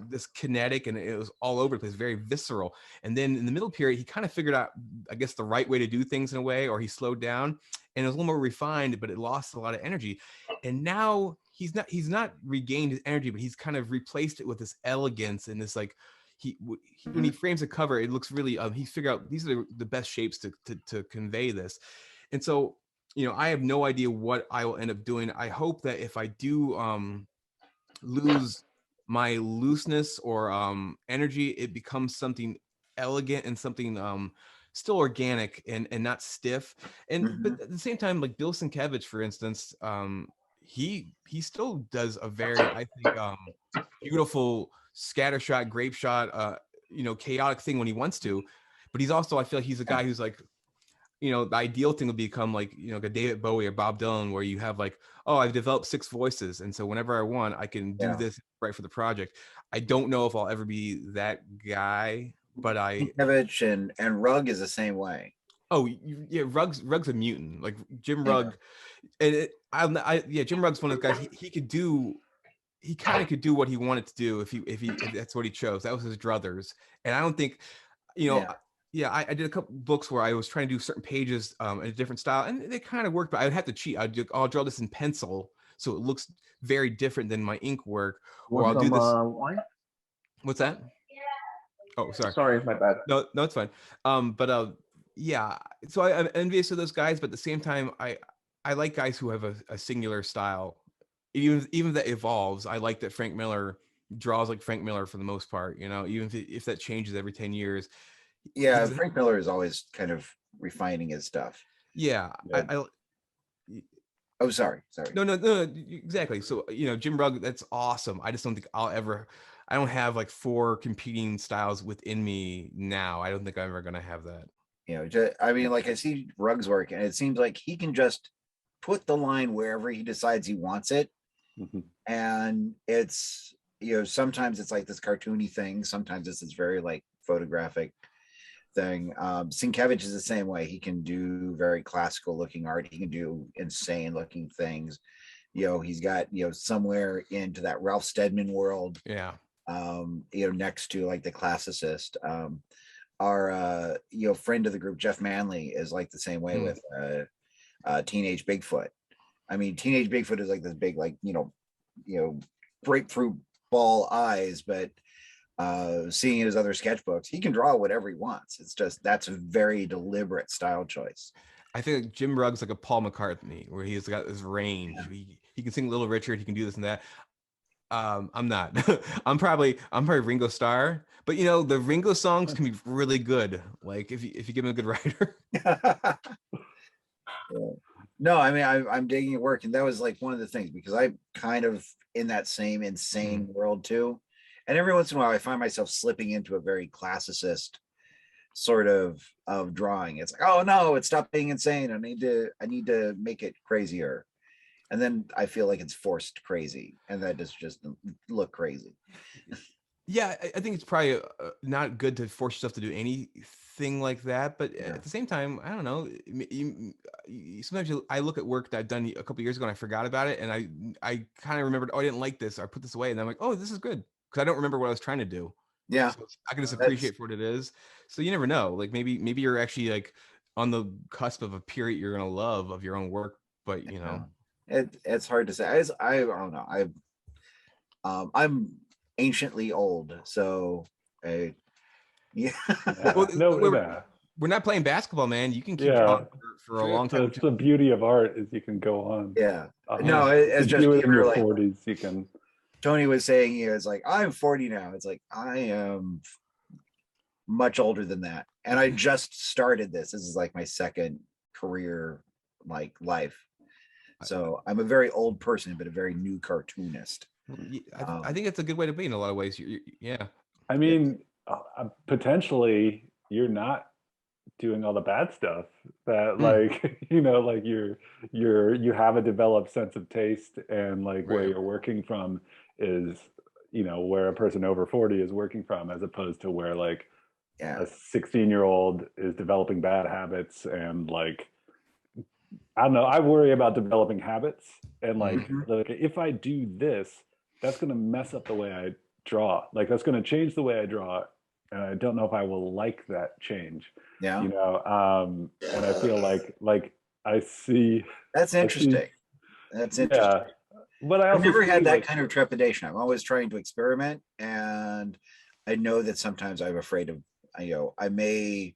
this kinetic, and it was all over the place, very visceral. And then in the middle period, he kind of figured out, I guess, the right way to do things in a way, or he slowed down and it was a little more refined, but it lost a lot of energy. And now he's not regained his energy, but he's kind of replaced it with this elegance and this like, when he frames a cover, it looks really, he figured out these are the best shapes to convey this. And so, I have no idea what I will end up doing. I hope that if I do lose my looseness or energy, it becomes something elegant and something still organic and not stiff. And but at the same time, like Bill Sienkiewicz, for instance, he still does a very, I think, beautiful scattershot, grape shot, chaotic thing when he wants to. But he's also, I feel like he's a guy who's like, the ideal thing would become like, like a David Bowie or Bob Dylan, where you have like, oh, I've developed 6 voices. And so whenever I want, I can do this right for the project. I don't know if I'll ever be that guy, but Sienkiewicz and Rugg is the same way. Oh yeah. Rugg's a mutant, like Jim Rugg. And Jim Rugg's one of those guys, he kind of could do what he wanted to do if that's what he chose. That was his druthers. And I don't think, I did a couple books where I was trying to do certain pages in a different style, and they kind of worked, but I would have to cheat. I'll draw this in pencil, so it looks very different than my ink work. Or I'll do this. Wine? What's that? Oh, Sorry, my bad. No, it's fine. So I'm envious of those guys, but at the same time, I like guys who have a singular style. Even if that evolves, I like that Frank Miller draws like Frank Miller for the most part. Even if that changes every 10 years. Yeah, Frank Miller is always kind of refining his stuff. Yeah. Oh, sorry. No, exactly. So, Jim Rugg, that's awesome. I just don't think I don't have like 4 competing styles within me now. I don't think I'm ever going to have that. I mean, like I see Rugg's work, and it seems like he can just put the line wherever he decides he wants it. And it's, sometimes it's like this cartoony thing. Sometimes it's this very like photographic thing. Sienkiewicz is the same way. He can do very classical looking art. He can do insane looking things. He's got, somewhere into that Ralph Steadman world. Yeah. Next to like the classicist. Our friend of the group, Jeff Manley, is like the same way with Teenage Bigfoot. I mean, Teenage Bigfoot is like this big, like, grapefruit ball eyes, but seeing his other sketchbooks, he can draw whatever he wants. It's just, that's a very deliberate style choice. I think Jim Rugg's like a Paul McCartney, where he's got this range. He can sing Little Richard, he can do this and that. I'm not. I'm probably Ringo Starr, but the Ringo songs can be really good. Like if you give him a good writer. No, I mean, I'm digging your work, and that was like one of the things, because I'm kind of in that same insane world too. And every once in a while, I find myself slipping into a very classicist sort of drawing. It's like, oh no, it stopped being insane. I need to make it crazier. And then I feel like it's forced crazy, and that just look crazy. Yeah, I think it's probably not good to force yourself to do anything like that. But at the same time, I don't know. Sometimes I look at work that I've done a couple years ago and I forgot about it, and I kind of remembered, oh, I didn't like this. Or I put this away, and I'm like, oh, this is good because I don't remember what I was trying to do. Yeah, so I can just appreciate for what it is. So you never know. Like maybe you're actually like on the cusp of a period you're gonna love of your own work, but you know, it's hard to say. I don't know. I'm anciently old, so yeah. Well, we're not playing basketball, man. You can keep drawing for a long time. That's the beauty of art, is you can go on. Yeah. No, it's just in your like 40s. You can. Tony was saying, he was like, I'm 40 now. It's like, I am much older than that, and I just started this. This is like my second career, like life. So I'm a very old person, but a very new cartoonist. I think it's a good way to be in a lot of ways. Yeah. I mean, potentially you're not doing all the bad stuff that like, you know, like you have a developed sense of taste, and like where you're working from is, you know, where a person over 40 is working from, as opposed to where like a 16-year-old is developing bad habits. And like, I don't know, I worry about developing habits, and like, like if I do this, that's going to mess up the way I draw. Like that's going to change the way I draw, and I don't know if I will like that change. Yeah. You know, and I feel like I see. That's interesting. That's interesting. Yeah. But I've never had that kind of trepidation. I'm always trying to experiment, and I know that sometimes I'm afraid of, you know, I may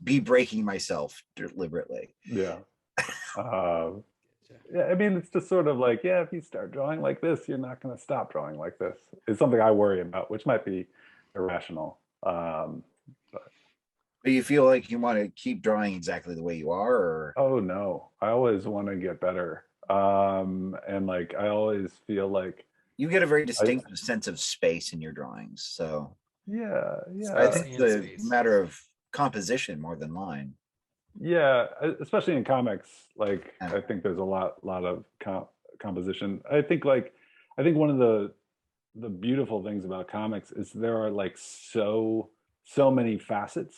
be breaking myself deliberately. Yeah. Yeah, I mean, it's just sort of like, yeah, if you start drawing like this, you're not going to stop drawing like this. It's something I worry about, which might be irrational. But you feel like you want to keep drawing exactly the way you are, or? Oh no, I always want to get better. And like, I always feel like you get a very distinct sense of space in your drawings. So yeah. I think it's a matter of composition more than line. Yeah, especially in comics, like I think there's a lot of composition. I think one of the beautiful things about comics is there are like so many facets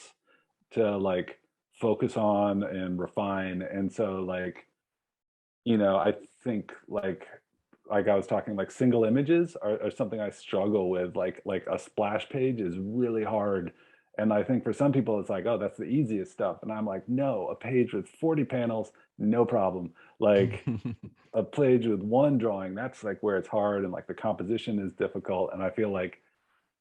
to like focus on and refine. And so like, you know, I think like I was talking, like single images are something I struggle with. Like a splash page is really hard. And I think for some people, it's like, oh, that's the easiest stuff. And I'm like, no, a page with 40 panels, no problem. Like a page with one drawing, that's like where it's hard. And like the composition is difficult. And I feel like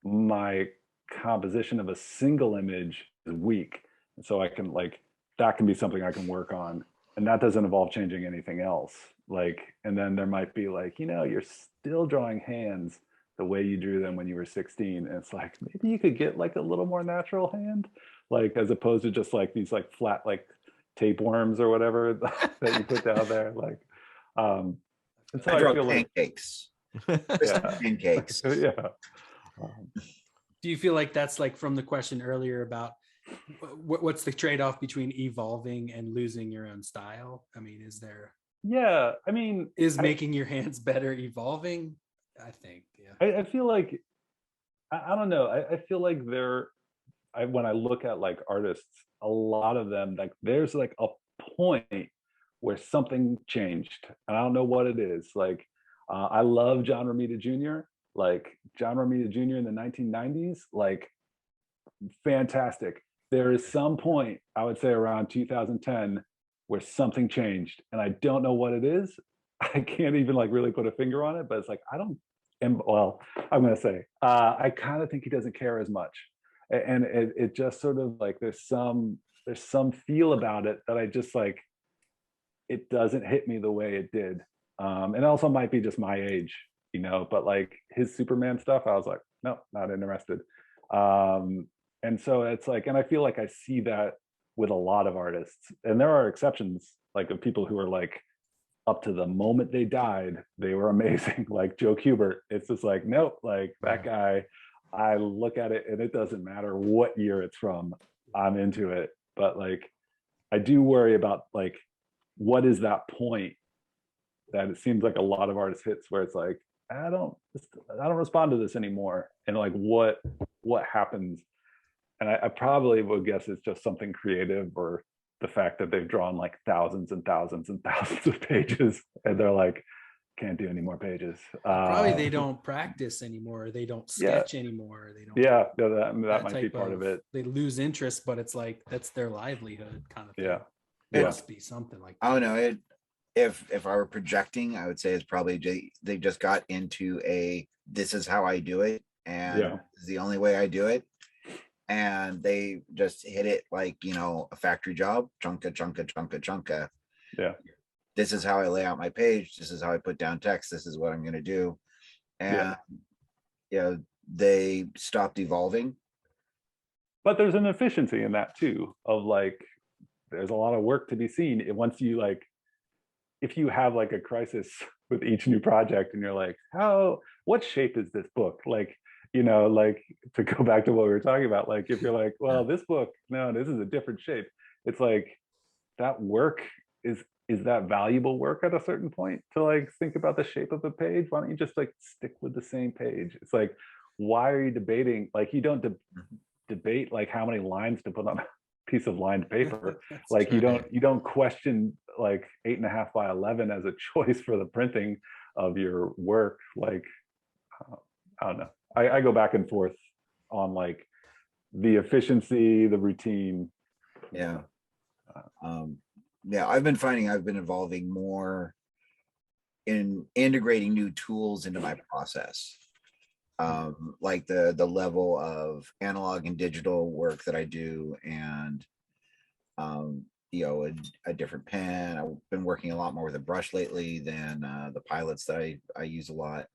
my composition of a single image is weak. And so I can like, that can be something I can work on. And that doesn't involve changing anything else. Like, and then there might be like, you know, you're still drawing hands the way you drew them when you were 16. And it's like, maybe you could get like a little more natural hand, like as opposed to just like these like flat, like tapeworms or whatever that you put down there. Like, and so I draw pancakes. Pancakes. Yeah. Do you feel like that's like from the question earlier about what's the trade-off between evolving and losing your own style? I mean, is there? Yeah, I mean, is making your hands better evolving? I think, yeah. I feel like, I don't know. I feel like when I look at like artists, a lot of them, like there's like a point where something changed. And I don't know what it is. Like, I love John Romita Jr. Like John Romita Jr. in the 1990s, like fantastic. There is some point, I would say around 2010, where something changed. And I don't know what it is. I can't even like really put a finger on it, but it's like, I'm going to say, I kind of think he doesn't care as much. And it just sort of like, there's some feel about it that I just like, it doesn't hit me the way it did. And also might be just my age, you know, but like his Superman stuff, I was like, no, not interested. And so it's like, and I feel like I see that with a lot of artists, and there are exceptions, like of people who are like, up to the moment they died, they were amazing. Like Joe Kubert, it's just like, nope, like that guy, I look at it and it doesn't matter what year it's from. I'm into it. But like, I do worry about like, what is that point that it seems like a lot of artists hits where it's like, I don't respond to this anymore. And like, what happens? And I probably would guess it's just something creative, or the fact that they've drawn like thousands and thousands and thousands of pages and they're like, can't do any more pages. Probably they don't practice anymore. They don't sketch anymore. They don't. Yeah, that might be part of it. They lose interest, but it's like that's their livelihood kind of thing. Yeah, It must be something like that. I don't know. If I were projecting, I would say it's probably they just got into this is how I do it, and this is the only way I do it. And they just hit it like, a factory job, chunka. Yeah. This is how I lay out my page. This is how I put down text. This is what I'm going to do. And, they stopped evolving. But there's an efficiency in that too, of like, there's a lot of work to be seen. Once you like, if you have like a crisis with each new project and you're like, what shape is this book? Like, like to go back to what we were talking about, like if you're like, well, this book, no, this is a different shape. It's like that work is that valuable work at a certain point to like think about the shape of a page? Why don't you just like stick with the same page? It's like, why are you debating? Like you don't debate like how many lines to put on a piece of lined paper. Like true. you don't question like 8.5 by 11 as a choice for the printing of your work. Like, I don't know. I go back and forth on like the efficiency, the routine. Yeah. I've been finding I've been evolving more in integrating new tools into my process. Like the level of analog and digital work that I do, and a different pen. I've been working a lot more with a brush lately than the pilots that I use a lot.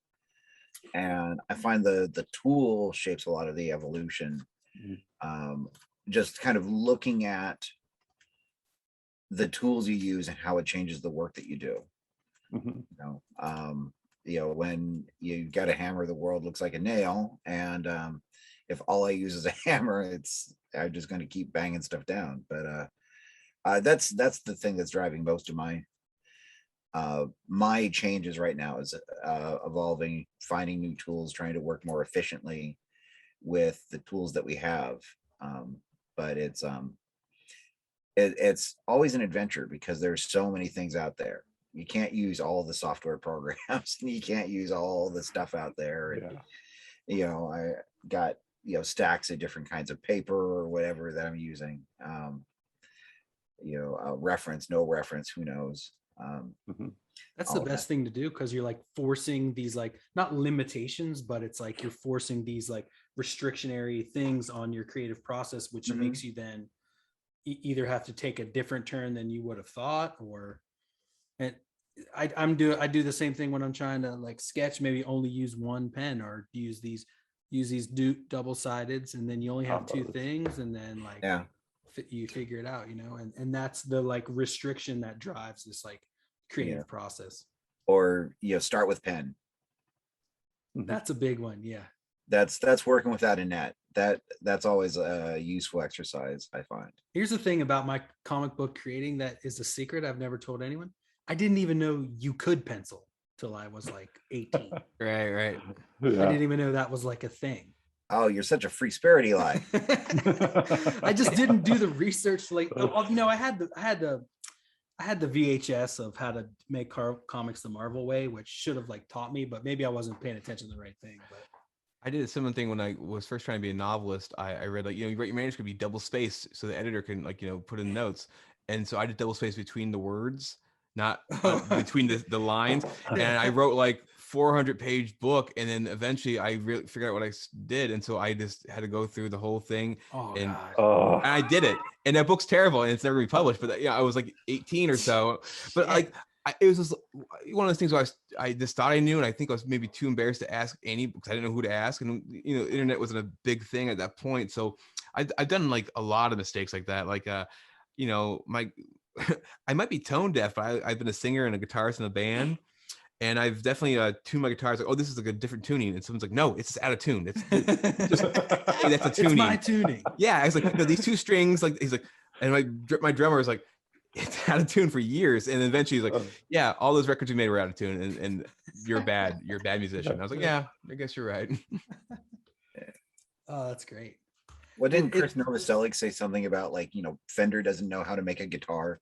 And I find the tool shapes a lot of the evolution. Just kind of looking at the tools you use and how it changes the work that you do. When you got a hammer, the world looks like a nail. And if all I use is a hammer, I'm just going to keep banging stuff down. But that's the thing that's driving most of my changes right now is evolving, finding new tools, trying to work more efficiently with the tools that we have. But it's always an adventure because there's so many things out there. You can't use all the software programs. You can't use all the stuff out there. And, I got, stacks of different kinds of paper or whatever that I'm using. Reference, no reference, who knows? That's the best thing to do, because you're like forcing these like not limitations, but it's like you're forcing these like restrictionary things on your creative process, which makes you then either have to take a different turn than you would have thought, and I do the same thing when I'm trying to like sketch, maybe only use one pen or use these double-sideds, and then you only have two things, and then like you figure it out, and that's the like restriction that drives this like creative process. Or start with pen. That's a big one. That's working without a net. That's always a useful exercise, I find. Here's the thing about my comic book creating that is a secret I've never told anyone. I didn't even know you could pencil till I was like 18. Right. I didn't even know that was like a thing. Oh, you're such a free spirit, Eli. I just didn't do the research. Like, I had the VHS of how to make comics the Marvel way, which should have like taught me, but maybe I wasn't paying attention to the right thing. But I did a similar thing when I was first trying to be a novelist. I read like, you write your manuscript be double spaced so the editor can like, put in notes. And so I did double space between the words, not between the lines. And I wrote like 400-page book, and then eventually I really figured out what I did, and so I just had to go through the whole thing, and I did it. And that book's terrible, and it's never been published. But I was like 18 or so. But like it was just one of those things where I just thought I knew, and I think I was maybe too embarrassed to ask any because I didn't know who to ask, and the internet wasn't a big thing at that point. So I've done like a lot of mistakes like that. Like I might be tone deaf, but I've been a singer and a guitarist in a band. And I've definitely tuned my guitars like, oh, this is like a different tuning. And someone's like, no, it's just out of tune. It's just, hey, that's a tuning. It's my tuning. Yeah. I was like, no, these two strings, like, he's like, and my drummer was like, it's out of tune for years. And eventually he's like, yeah, all those records you made were out of tune, and you're bad. You're a bad musician. I was like, yeah, I guess you're right. Oh, that's great. Well, didn't Chris Novoselic say something about like, Fender doesn't know how to make a guitar?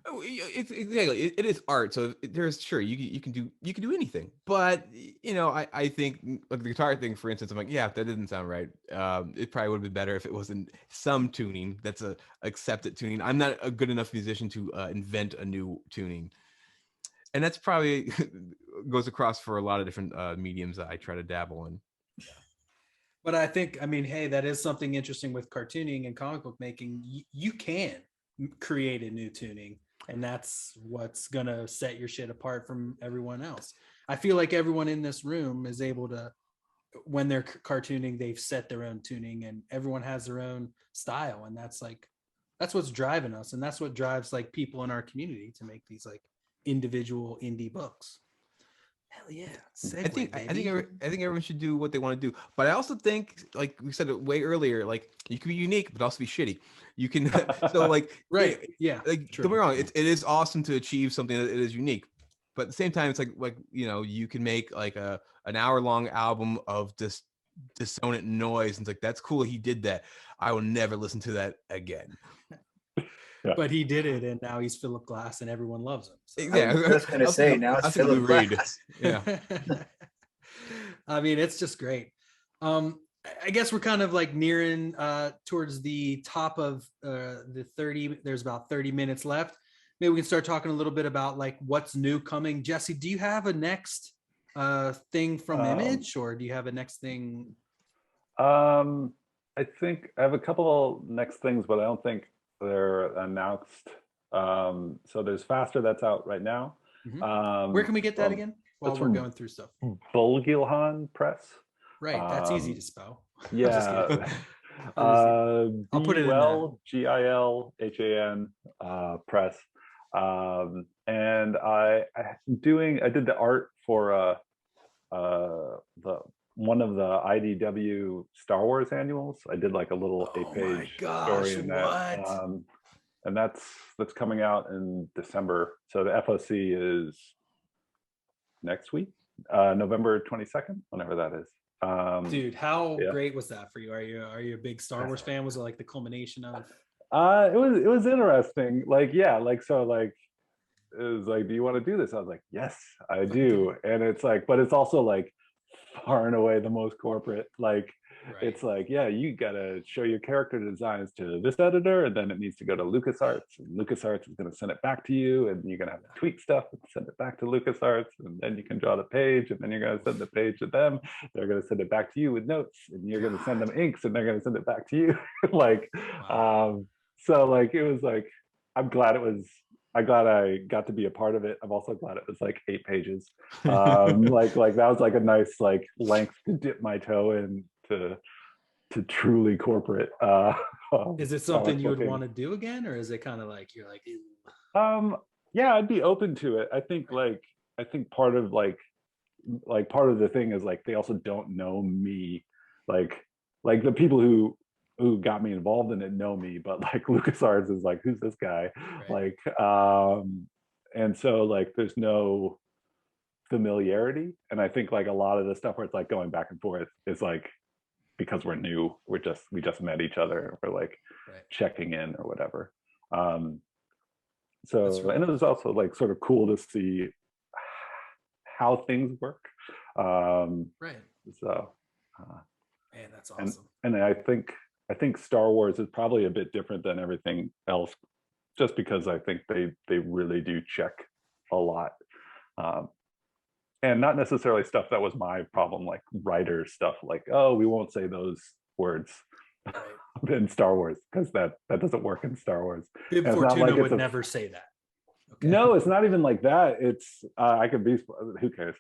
It's exactly, it is art. So there's you can do anything. But I think like the guitar thing, for instance, I'm like, yeah, that didn't sound right. It probably would have been better if it wasn't some tuning that's a accepted tuning. I'm not a good enough musician to invent a new tuning. And that's probably goes across for a lot of different mediums that I try to dabble in. But I think, hey, that is something interesting with cartooning and comic book making. You can create a new tuning, and that's what's going to set your shit apart from everyone else. I feel like everyone in this room is able to, when they're cartooning, they've set their own tuning, and everyone has their own style. And that's what's driving us. And that's what drives like people in our community to make these like individual indie books. Hell yeah. I think everyone should do what they want to do. But I also think, like we said it way earlier, like you can be unique, but also be shitty. You can, so like, right. Yeah. Like, don't be wrong. It is awesome to achieve something that is unique. But at the same time, it's like, you can make like an hour-long album of just dissonant noise. And it's like, that's cool. He did that. I will never listen to that again. Yeah. But he did it, and now he's Philip Glass, and everyone loves him. So. Yeah, I was just gonna say now it's Philip Glass. Yeah, it's just great. I guess we're kind of like nearing towards the top of the 30. There's about 30 minutes left. Maybe we can start talking a little bit about like what's new coming. Jesse, do you have a next thing from Image, or do you have a next thing? I think I have a couple next things, but I don't think they're announced. So there's Faster that's out right now. Mm-hmm. Where can we get that again while we're going through stuff? Bulgilhan Press. Right, that's easy to spell. Yeah. I'll put it in there. GILHAN Press. And I did the art for one of the IDW Star Wars annuals. I did like a little 8-page story in that. And that's coming out in December. So the FOC is next week, November 22nd, whenever that is. Dude, how great was that for you? Are you a big Star Wars fan? Was it like the culmination of? It was interesting. It was like, do you want to do this? I was like, yes, I do. And it's like, but it's also like far and away the most corporate. Like, right. It's like, yeah, you gotta show your character designs to this editor, and then it needs to go to LucasArts, and LucasArts is gonna send it back to you, and you're gonna have to tweak stuff and send it back to LucasArts, and then you can draw the page, and then you're gonna send the page to them. They're gonna send it back to you with notes, and you're gonna send them inks, and they're gonna send it back to you. So like it was like, I'm glad I got to be a part of it. I'm also glad it was like 8 pages. Like that was like a nice like length to dip my toe in to truly corporate. Is it something you would want to do again, or is it kind of like you're like? Ew. Yeah, I'd be open to it. I think part of part of the thing is like they also don't know me. Like the people who got me involved in it know me, but like LucasArts is like, who's this guy? Right. Like, and so like there's no familiarity. And I think like a lot of the stuff where it's like going back and forth is like, because we're new, we just met each other, we're like checking in or whatever. So, and it was also like sort of cool to see how things work. Right. So, man, that's awesome. And I think Star Wars is probably a bit different than everything else, just because I think they really do check a lot. And not necessarily stuff that was my problem, like writer stuff, like, oh, we won't say those words in Star Wars, because that doesn't work in Star Wars. Bib Fortuna would never say that. Okay. No, it's not even like that. It's I could be, who cares?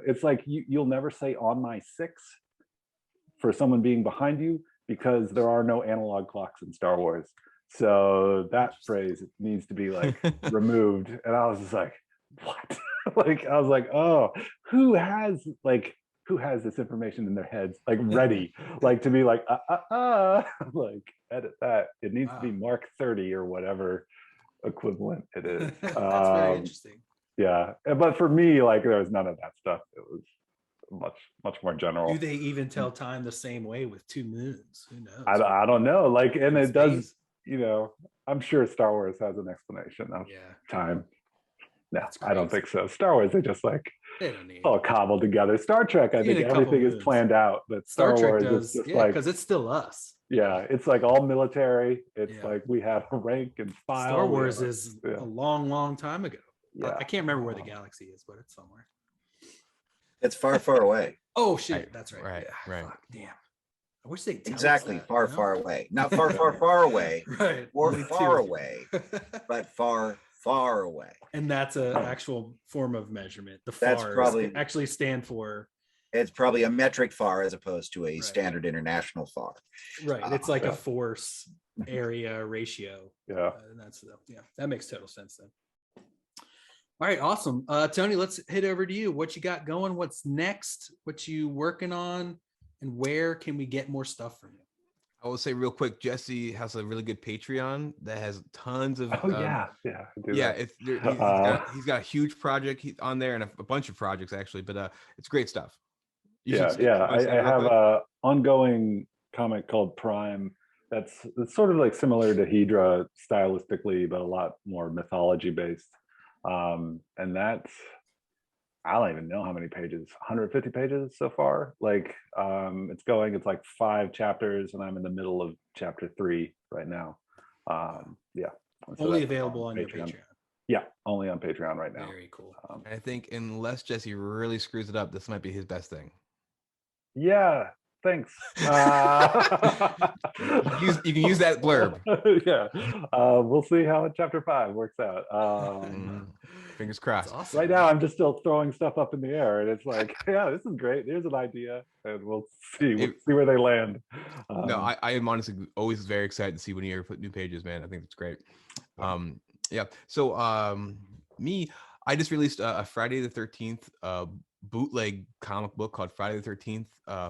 It's like you'll never say on my 6 for someone being behind you, because there are no analog clocks in Star Wars. So that phrase needs to be like removed. And I was just like, what? Like, I was like, oh, who has this information in their heads, like ready, like to be like, like edit that. It needs to be Mark 30 or whatever equivalent it is. That's very interesting. Yeah, but for me, like, there was none of that stuff. It was much more general. Do they even tell time the same way with 2 moons? Who knows? I don't know. Like, and it does, you know, I'm sure Star Wars has an explanation of time. No, I don't think so. Star Wars, they just like all cobbled together. Star Trek, I think everything is planned out, but Star Wars is just like, because it's still us. Yeah, it's like all military. It's like we have a rank and file. Star Wars is a long time ago. Yeah. I can't remember where the galaxy is, but it's somewhere. It's far, far away. Oh shit, that's right. Right, right. Fuck, damn. I wish they exactly far, far away. Not far, far away. Right. Or far away, but far, far away. And that's an actual form of measurement. The That's FARs probably actually stand for. It's probably a metric FAR as opposed to a standard international FAR. Right. It's like a force area ratio. Yeah. And that's that makes total sense then. All right, awesome. Tony, let's hit over to you. What you got going? What's next? What you working on? And where can we get more stuff from you? I will say real quick, Jesse has a really good Patreon that has tons of. He's got a huge project on there and a bunch of projects actually, but it's great stuff. I have a ongoing comic called Prime. It's sort of like similar to Hedra stylistically, but a lot more mythology based. And that's, I don't even know how many pages, 150 pages so far. Like, it's like 5 chapters, and I'm in the middle of chapter 3 right now. Only available on your Patreon. Yeah, only on Patreon right now. Very cool. I think unless Jesse really screws it up, this might be his best thing. Yeah, thanks. You can use that blurb. Yeah, we'll see how chapter 5 works out. Fingers crossed. Awesome. Right now, I'm just still throwing stuff up in the air, and it's like, yeah, this is great. Here's an idea, and we'll see where they land. No, I am honestly always very excited to see when you ever put new pages, man. I think it's great. So me, I just released a Friday the 13th bootleg comic book called Friday the 13th,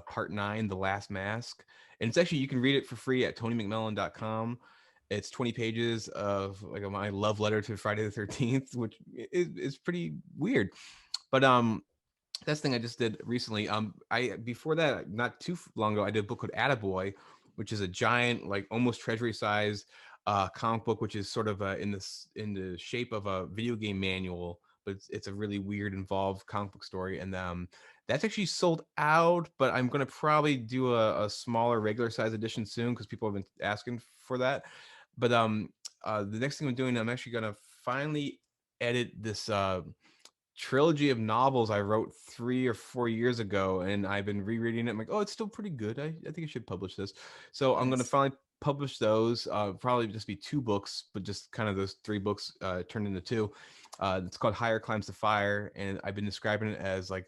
Part 9, The Last Mask. And it's actually, you can read it for free at TonyMcMillen.com. It's 20 pages of like my love letter to Friday the 13th, which is pretty weird. But that's the thing I just did recently. Before that, not too long ago, I did a book called Attaboy, which is a giant, like almost treasury size comic book, which is sort of in the shape of a video game manual, but it's a really weird, involved comic book story. And that's actually sold out, but I'm going to probably do a smaller regular size edition soon because people have been asking for that. But the next thing I'm doing, I'm actually going to finally edit this trilogy of novels I wrote 3 or 4 years ago, and I've been rereading it. I'm like, oh, it's still pretty good. I think I should publish this. So I'm going to finally publish those. Probably just be 2 books, but just kind of those 3 books turned into 2. It's called Higher Climbs to Fire, and I've been describing it as like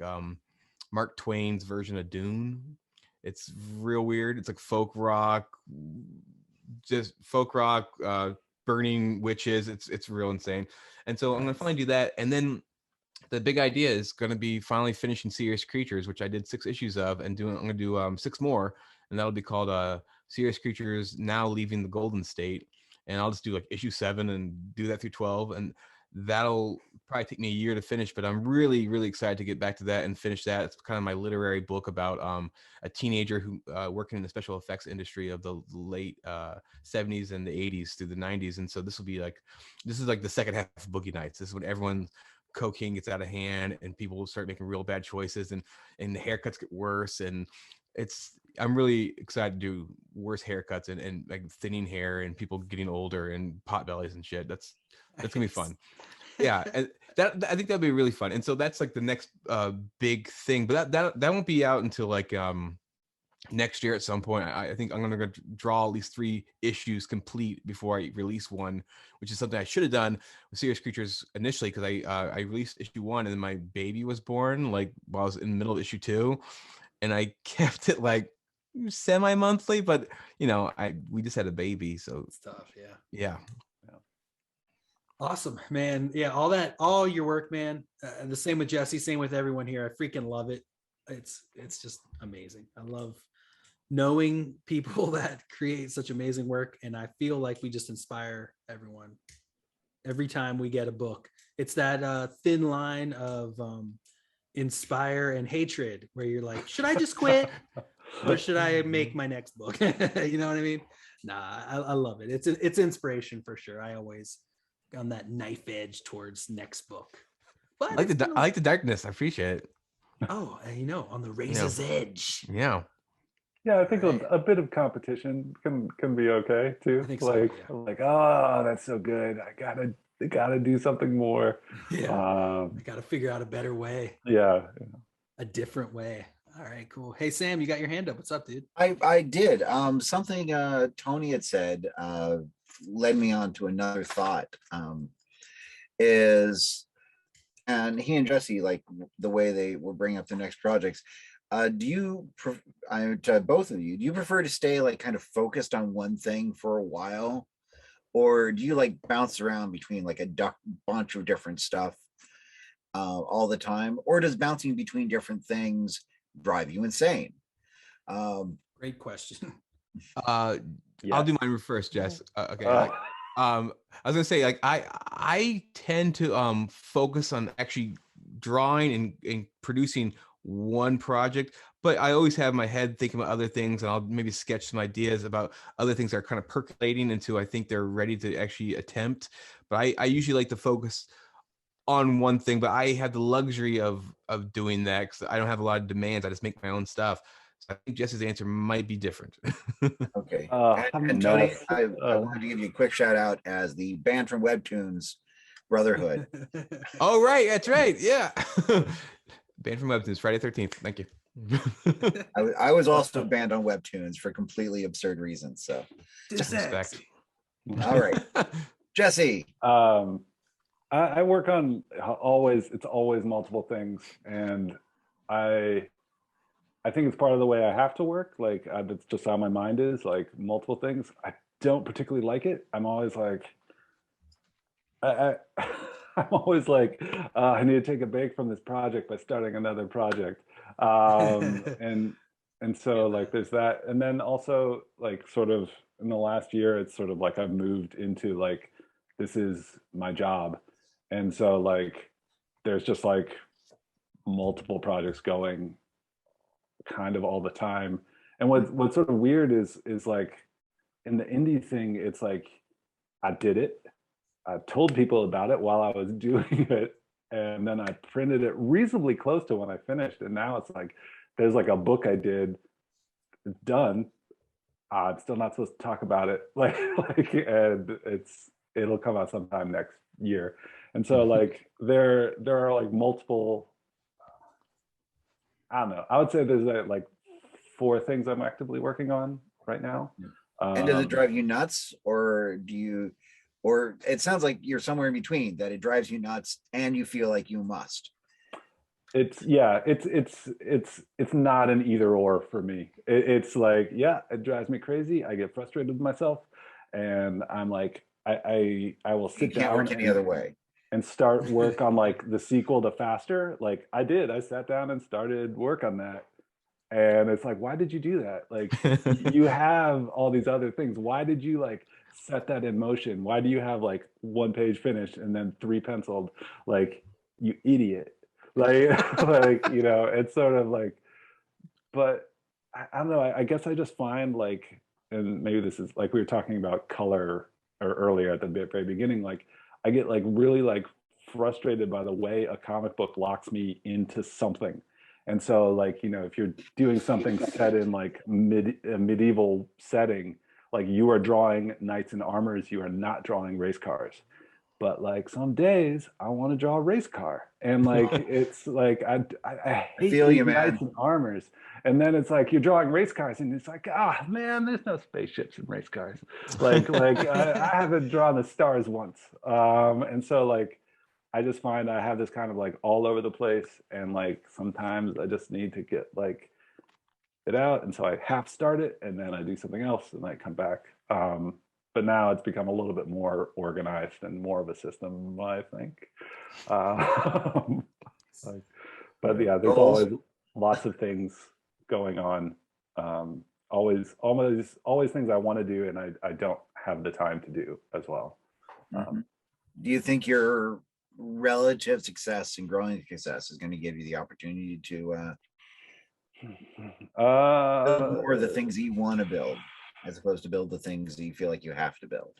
Mark Twain's version of Dune. It's real weird. It's like folk rock, burning witches. It's real insane. And so I'm gonna finally do that. And then the big idea is gonna be finally finishing Serious Creatures, which I did 6 issues of, and I'm gonna do 6 more, and that'll be called Serious Creatures Now Leaving the Golden State. And I'll just do like issue 7 and do that through 12, and that'll probably take me a year to finish, but I'm really, really excited to get back to that and finish that. It's kind of my literary book about a teenager who working in the special effects industry of the late 70s and the 80s through the 90s. And so this is like the second half of Boogie Nights. This is when everyone's cocaine gets out of hand and people will start making real bad choices, and the haircuts get worse. And I'm really excited to do worse haircuts and like thinning hair and people getting older and pot bellies and shit. That's gonna be fun. Yeah, and that I think that'd be really fun. And so that's like the next big thing, but that won't be out until like next year at some point. I think I'm gonna draw at least 3 issues complete before I release one, which is something I should have done with Serious Creatures initially, because I released issue 1 and then my baby was born like while I was in the middle of issue 2, and I kept it like semi-monthly, but we just had a baby, so it's tough. Yeah. Awesome, man. Yeah, all your work, man. The same with Jesse, same with everyone here. I freaking love it. It's just amazing. I love knowing people that create such amazing work, and I feel like we just inspire everyone every time we get a book. It's that thin line of inspire and hatred, where you're like, should I just quit or should I make my next book? You know what I mean? Nah, I love it. It's inspiration for sure. I always on that knife edge towards next book. But I like the darkness. I appreciate it. Oh, on the razor's edge. Yeah. Yeah, I think Right. a bit of competition can be okay too. I think so, Like, oh, that's so good. I gotta do something more. Yeah. I got to figure out a better way, Yeah. a different way. All right, cool. Hey, Sam, you got your hand up. What's up, dude? I did. Something Tony had said led me on to another thought. And he and Jesse, like the way they were bringing up the next projects. Do you, to both of you, do you prefer to stay like kind of focused on one thing for a while, or do you like bounce around between like a bunch of different stuff all the time, or does bouncing between different things drive you insane? Great question. I'll do mine first, Jess. Okay. I was gonna say, like, I tend to focus on actually drawing and producing one project, but I always have my head thinking about other things, and I'll maybe sketch some ideas about other things that are kind of percolating until I think they're ready to actually attempt. But I usually like to focus on one thing, but I have the luxury of doing that because I don't have a lot of demands. I just make my own stuff. So I think Jesse's answer might be different. Okay. I'm Tony, nuts. I wanted to give you a quick shout out as the band from Webtoons Brotherhood. Oh, right. That's right. Yeah. Banned from Webtoons, Friday 13th. Thank you. I was also banned on Webtoons for completely absurd reasons. So, Respect. all right, Jesse. I work on it's always multiple things, and I think it's part of the way I have to work. Like that's just how my mind is, like multiple things. I don't particularly like it. I'm always like, I'm always like, I need to take a break from this project by starting another project. And so like there's that. And then also like sort of in the last year, it's sort of like I've moved into like, this is my job. And so like, there's just like multiple projects going kind of all the time. And what's sort of weird is like in the indie thing, it's like I did it. I told people about it while I was doing it, and then I printed it reasonably close to when I finished. And now it's like there's like a book I did, it's done. I'm still not supposed to talk about it, and it'll come out sometime next year. And so like there are like multiple. I don't know. I would say there's like 4 things I'm actively working on right now. And does it drive you nuts, or or it sounds like you're somewhere in between, that it drives you nuts and you feel like you must? It's not an either or for me. It's like, yeah, it drives me crazy. I get frustrated with myself, and I'm like, I will sit down. Can't work any other way. And start work on like the sequel to Faster. Like I sat down and started work on that. And it's like, why did you do that? Like you have all these other things. Why did you like set that in motion? Why do you have like 1 page finished and then 3 penciled? Like, you idiot. Like, it's sort of like, but I don't know. I guess I just find like, and maybe this is like we were talking about color or earlier at the very beginning, like I get like really like frustrated by the way a comic book locks me into something. And so like, if you're doing something set in like a medieval setting, like you are drawing knights in armors, you are not drawing race cars. But like some days I want to draw a race car. And like, it's like, I hate these knights in armors. And then it's like, you're drawing race cars and it's like, man, there's no spaceships in race cars. Like I haven't drawn the stars once. And so like, I just find I have this kind of like all over the place, and like sometimes I just need to get like it out, and so I half start it and then I do something else and I come back. but now it's become a little bit more organized and more of a system, I think. Like, but yeah, there's always lots of things going on. Always things I want to do and I don't have the time to do as well. Do you think your relative success and growing success is going to give you the opportunity to build more of the things that you want to build, as opposed to build the things that you feel like you have to build?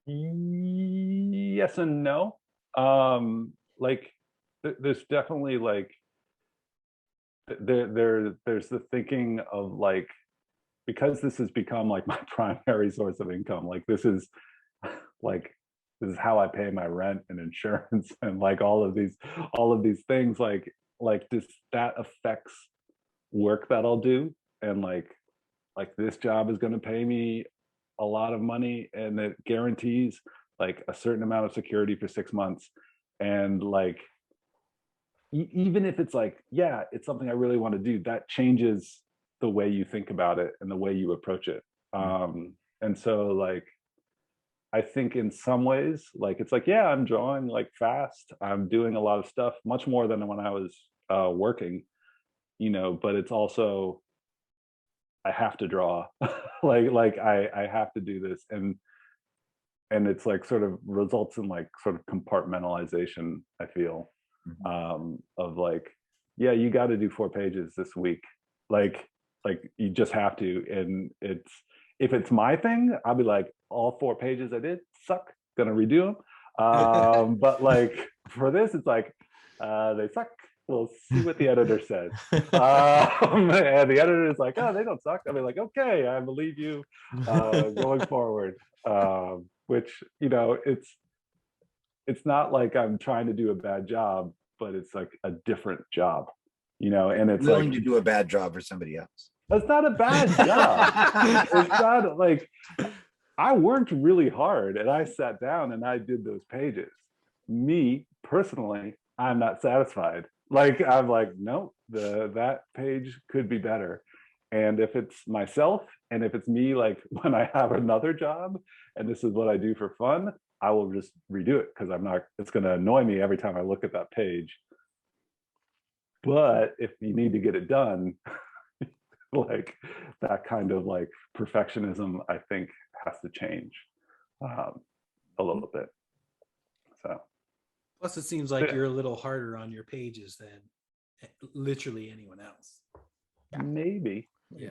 Yes and no. Like there's definitely like there's the thinking of like, because this has become like my primary source of income, like this is how I pay my rent and insurance and like all of these things, like this, that affects work that I'll do. And like this job is going to pay me a lot of money and it guarantees like a certain amount of security for 6 months. And like, even if it's like, yeah, it's something I really want to do, that changes the way you think about it and the way you approach it. And so like, I think in some ways, like, it's like, yeah, I'm drawing like fast. I'm doing a lot of stuff, much more than when I was working, you know, but it's also, I have to draw, like I have to do this. And it's like sort of results in like sort of compartmentalization, I feel, of like, yeah, you got to do 4 pages this week. Like you just have to. And if it's my thing, I'll be like, all 4 pages I did suck, gonna redo them. But like for this, it's like, they suck. We'll see what the editor says. And the editor is like, oh, they don't suck. I'll be like, okay, I believe you going forward. Which, you know, it's not like I'm trying to do a bad job, but it's like a different job, you know, and it's willing like to do a bad job for somebody else. That's not a bad job. It's not like, I worked really hard and I sat down and I did those pages. Me personally, I'm not satisfied. Like, I'm like, no, that page could be better. And if it's myself and if it's me, like when I have another job and this is what I do for fun, I will just redo it because it's going to annoy me every time I look at that page. But if you need to get it done, like that kind of like perfectionism, I think has to change a little bit. So. Plus, it seems like you're a little harder on your pages than literally anyone else. Maybe. Yeah.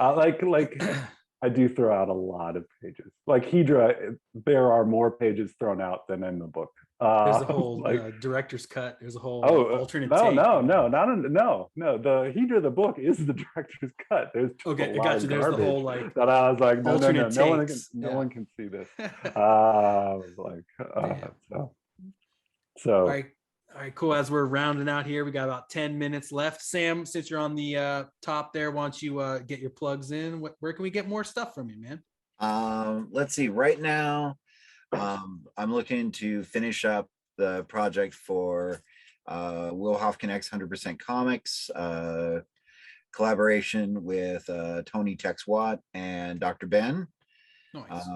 Like I do throw out a lot of pages. Like Hedra, there are more pages thrown out than in the book. There's a whole director's cut. There's a whole alternate take. No. The Hedra, the book, is the director's cut. There's okay, I got you. There's the whole like that I was like, no one can see this. So. All right, cool. As we're rounding out here, we got about 10 minutes left. Sam, since you're on the top there, why don't you get your plugs in? Where can we get more stuff from you, man? Let's see. Right now, I'm looking to finish up the project for Will Hoffman X 100% Comics, collaboration with Tony Tex Watt and Dr. Ben. Nice.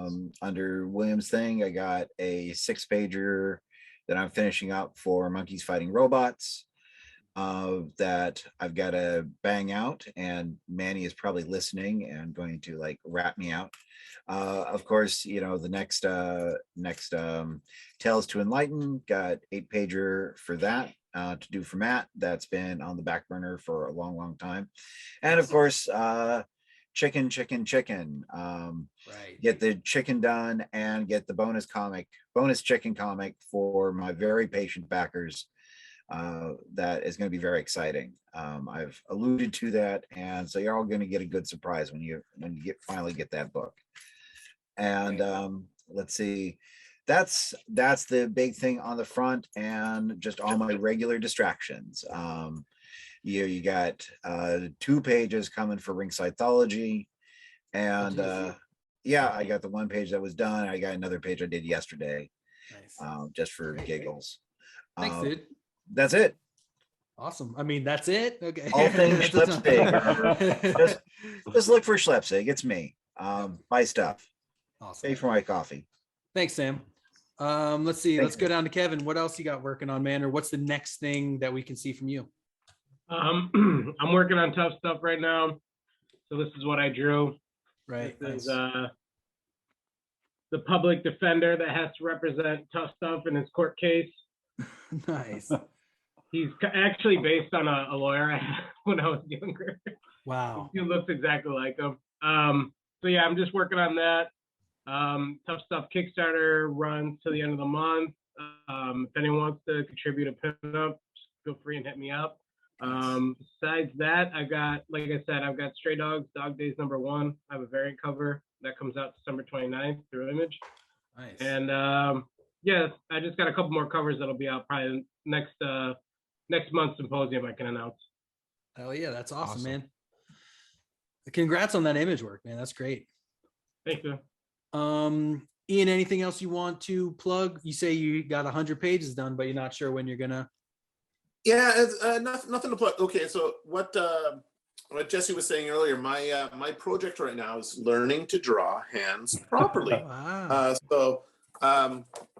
Under William's thing, I got a 6-pager that I'm finishing up for Monkeys Fighting Robots that I've got to bang out, and Manny is probably listening and going to like rat me out. Of course, you know, the next Tales to Enlighten, got 8-pager for that to do for Matt. That's been on the back burner for a long time. And of course, chicken. Right. Get the chicken done and get the bonus chicken comic for my very patient backers. That is going to be very exciting. I've alluded to that, and so you're all going to get a good surprise when you finally get that book. And let's see, that's the big thing on the front, and just all my regular distractions. You got 2 pages coming for Ringsidethology, and yeah, I got the 1 page that was done. I got another page I did yesterday. Nice. Just for giggles. Thanks, dude. That's it. Awesome. I mean, that's it. Okay. All things Schlepsig. Just look for Schlepsig. It's me. Buy stuff. Awesome. Pay for my coffee. Thanks, Sam. Let's see. Thank Let's go down to Kevin. What else you got working on, man? Or what's the next thing that we can see from you? I'm working on Tough Stuff right now. So this is what I drew. Right. This is Nice. the public defender that has to represent Tough Stuff in his court case. Nice. He's actually based on a lawyer I had when I was younger. Wow. He looks exactly like him. So yeah, I'm just working on that. Tough Stuff Kickstarter runs to the end of the month. If anyone wants to contribute a pin-up, feel free and hit me up. Besides that, I've got Stray Dogs, Dog Days #1. I have a variant cover that comes out December 29th through Image. Nice. And yeah, I just got a couple more covers that'll be out probably next month's symposium I can announce. Hell yeah, that's awesome, man. Congrats on that image work, man. That's great. Thank you. Ian, anything else you want to plug? You say you got 100 pages done, but you're not sure when you're gonna. Yeah, it's, nothing to plug. Okay, so what Jesse was saying earlier, my project right now is learning to draw hands properly. Wow.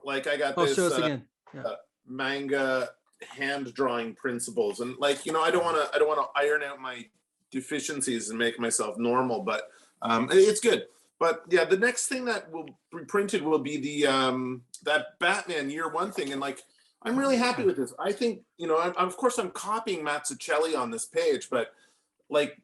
Like I got Oh, this show us again. Yeah. manga hand drawing principles, and like I don't want to iron out my deficiencies and make myself normal, but it's good. But yeah, the next thing that will be printed will be the that Batman Year One thing, and like I'm really happy with this. I think of course I'm copying Mazzucchelli on this page, but like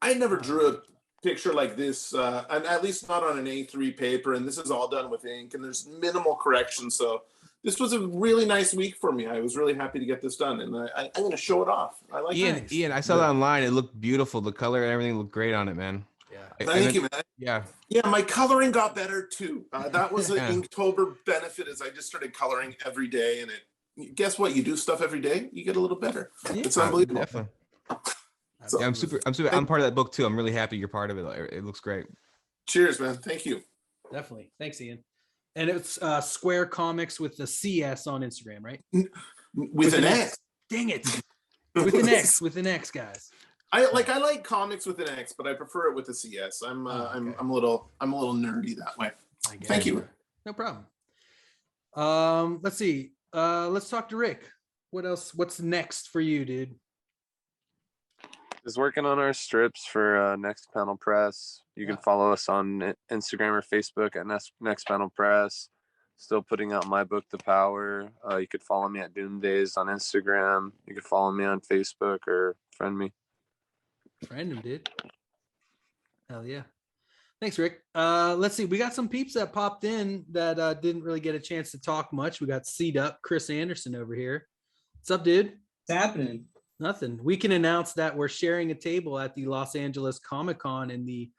I never drew a picture like this, and at least not on an A3 paper. And this is all done with ink, and there's minimal correction. So this was a really nice week for me. I was really happy to get this done, and I'm going to show it off. I like it. Ian, I saw that online. It looked beautiful. The color and everything looked great on it, man. Yeah. Thank you, man. Yeah. Yeah, my coloring got better too. That was an Inktober benefit, as I just started coloring every day, and guess what? You do stuff every day, you get a little better. Yeah, it's unbelievable. Definitely. So, yeah, I'm part of that book too. I'm really happy you're part of it. It looks great. Cheers, man. Thank you. Definitely. Thanks, Ian. And it's Square Comics with the CS on Instagram, right? With an X. Dang it. With an X, guys. I like comics with an X, but I prefer it with a CS. I'm a little nerdy that way. Thank you. No problem. Let's see. Let's talk to Rick. What else? What's next for you, dude? Is working on our strips for Next Panel Press. You can follow us on Instagram or Facebook at Next Panel Press. Still putting out my book, The Power. You could follow me at Doom Days on Instagram. You could follow me on Facebook or friend me. Friend him, dude. Hell yeah. Thanks, Rick. Let's see. We got some peeps that popped in that didn't really get a chance to talk much. We got Seed Up, Chris Anderson over here. What's up, dude? What's happening? Nothing. We can announce that we're sharing a table at the Los Angeles Comic-Con in the,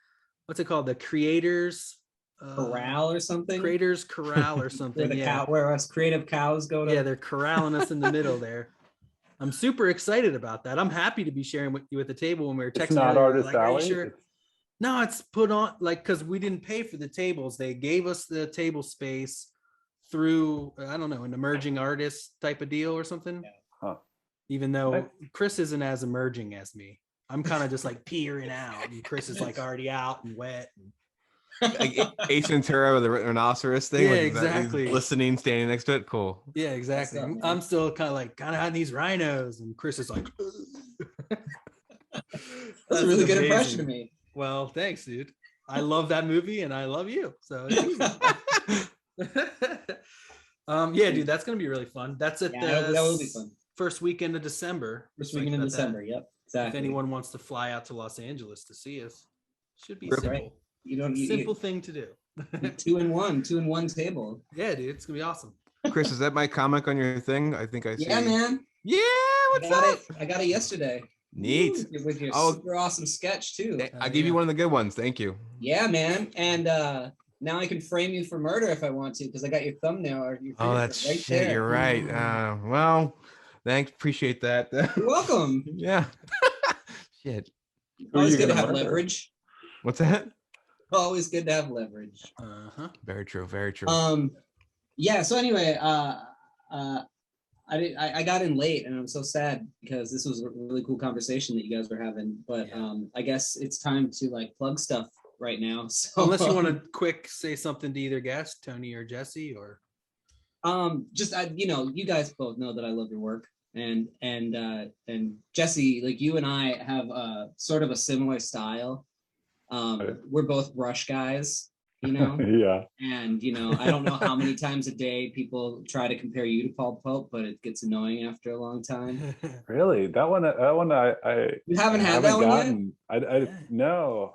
what's it called? The Creators Corral or something? Creators Corral or something. Where us creative cows go to. Yeah, they're corralling us in the middle there. I'm super excited about that. I'm happy to be sharing with you at the table when we were texting. It's not Artist Alley. Sure? No, it's put on because we didn't pay for the tables. They gave us the table space through, I don't know, an emerging artist type of deal or something. Yeah. Huh. Even though Chris isn't as emerging as me. I'm kind of just like peering out, and Chris is like already out and wet. Like Ace Ventura with the rhinoceros thing. Yeah, like exactly. Listening, standing next to it. Cool. Yeah, exactly. I'm still kind of on these rhinos, and Chris is like. That's a really good impression of me. Well, thanks, dude. I love that movie, and I love you. So it's easy. Yeah, dude, that's gonna be really fun. That's at that will be fun. First weekend of December. First weekend in December. Yep, exactly. If anyone wants to fly out to Los Angeles to see us, should be Right. simple. You don't Simple thing to do. 2 in 1 table. Yeah, dude, it's gonna be awesome. Chris, is that my comic on your thing? I think I see. Yeah, man. Yeah, what's up? I got it yesterday. Neat. With your super awesome sketch too. I gave you one of the good ones. Thank you. Yeah, man. And now I can frame you for murder if I want to, because I got your thumbnail or your that's right shit. there. You're right. Well, thanks. Appreciate that. You're welcome. Yeah. Shit. Always good to have leverage. What's that? Always good to have leverage. Very true. Very true. Yeah. So anyway, I got in late, and I'm so sad because this was a really cool conversation that you guys were having. But I guess it's time to like plug stuff right now. So Unless you want to say something to either guest, Tony or Jesse, or you guys both know that I love your work, and Jesse, like you and I have sort of a similar style. We're both brush guys, Yeah. and I don't know how many times a day people try to compare you to Paul Pope, but it gets annoying after a long time. Really? That one I You haven't had that one yet? No.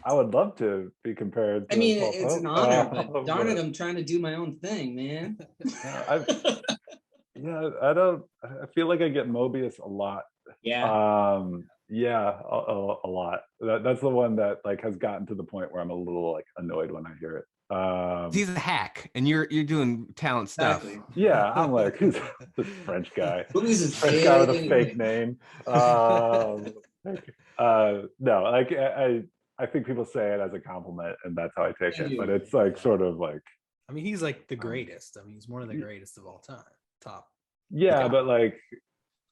I would love to be compared to I mean, Paul it's Pope. an honor, but darn it, I'm trying to do my own thing, man. I feel like I get Mobius a lot. Yeah. A lot. That's the one that like has gotten to the point where I'm a little like annoyed when I hear it. He's a hack, and you're doing talent stuff. Exactly. Yeah, I'm like, who's this French guy? Movies is French guy with a anyway. fake name. No, like I think people say it as a compliment, and that's how I take it. But it's like sort of like, I mean, he's like the greatest. I mean, he's one of the greatest of all time. Top. Yeah, but like,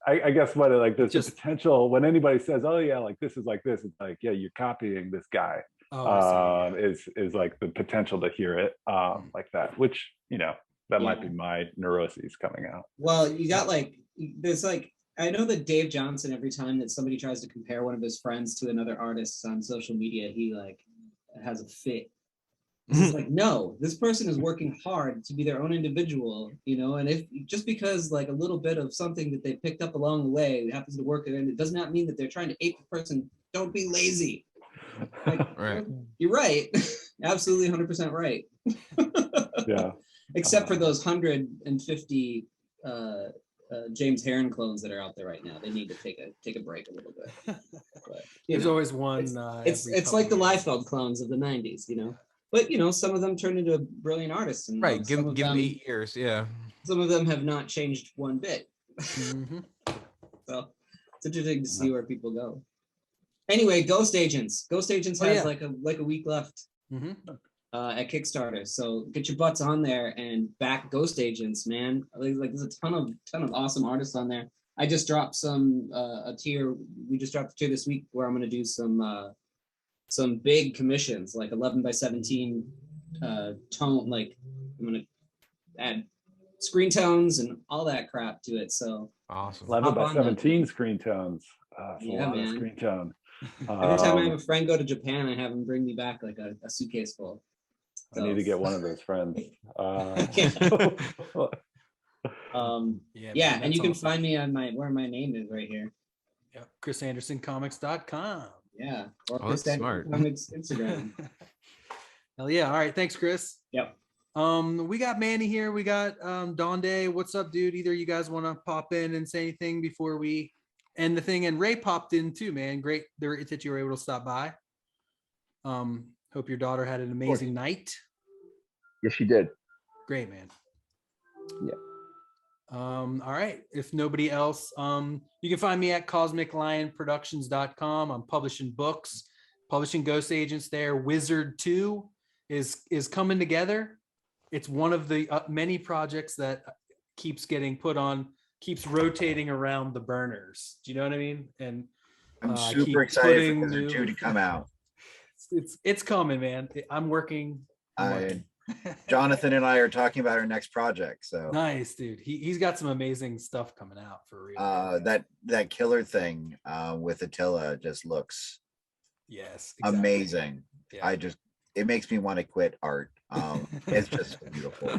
I guess what like there's just potential when anybody says, "Oh yeah, like this is like this," it's like, yeah, you're copying this guy. Is like the potential to hear it like that, which that might be my neuroses coming out. Well, you got there's I know that Dave Johnson, every time that somebody tries to compare one of his friends to another artist on social media, he has a fit. It's like, no, this person is working hard to be their own individual, and if just because like a little bit of something that they picked up along the way happens to work, and it does not mean that they're trying to ape the person. Don't be lazy. Right. You're right. Absolutely 100% right. Yeah. Except for those 150 James Heron clones that are out there right now. They need to take a break a little bit. But, There's always one. It's like the Liefeld clones of the 90s, But some of them turned into brilliant artists. And, right. Give them 8 years. Yeah. Some of them have not changed one bit. Mm-hmm. So it's interesting to see where people go. Anyway, Ghost Agents. Ghost Agents has like a week left at Kickstarter. So get your butts on there and back Ghost Agents, man. Like there's a ton of awesome artists on there. I just dropped a tier. We just dropped a tier this week where I'm going to do some big commissions, like 11 by 17 tone. Like I'm going to add screen tones and all that crap to it. So awesome. 11 by 17 screen tones. That's a lot of screen tone. Every time I have a friend go to Japan, I have him bring me back like a suitcase full. So. I need to get one of those friends. And you can find me on where my name is right here. Yeah, ChrisAndersonComics.com. Yeah, or Chris Anderson Comics Instagram. Hell yeah! All right, thanks, Chris. Yep. We got Manny here. We got Donde. What's up, dude? Either you guys want to pop in and say anything before we end the thing? And Ray popped in too, man. Great that you were able to stop by. Hope your daughter had an amazing night. Yes, she did. Great, man. Yeah. All right. If nobody else, you can find me at cosmiclionproductions.com. I'm publishing books, publishing Ghost Agents there. Wizard 2 is coming together. It's one of the many projects that keeps getting put on, keeps rotating around the burners. Do you know what I mean? And I'm super excited for Wizard 2 to come out. It's coming, man. I'm working. Jonathan and I are talking about our next project. So nice, dude. He's got some amazing stuff coming out for real. That killer thing with Attila just looks amazing. Yeah. It makes me want to quit art. It's just beautiful.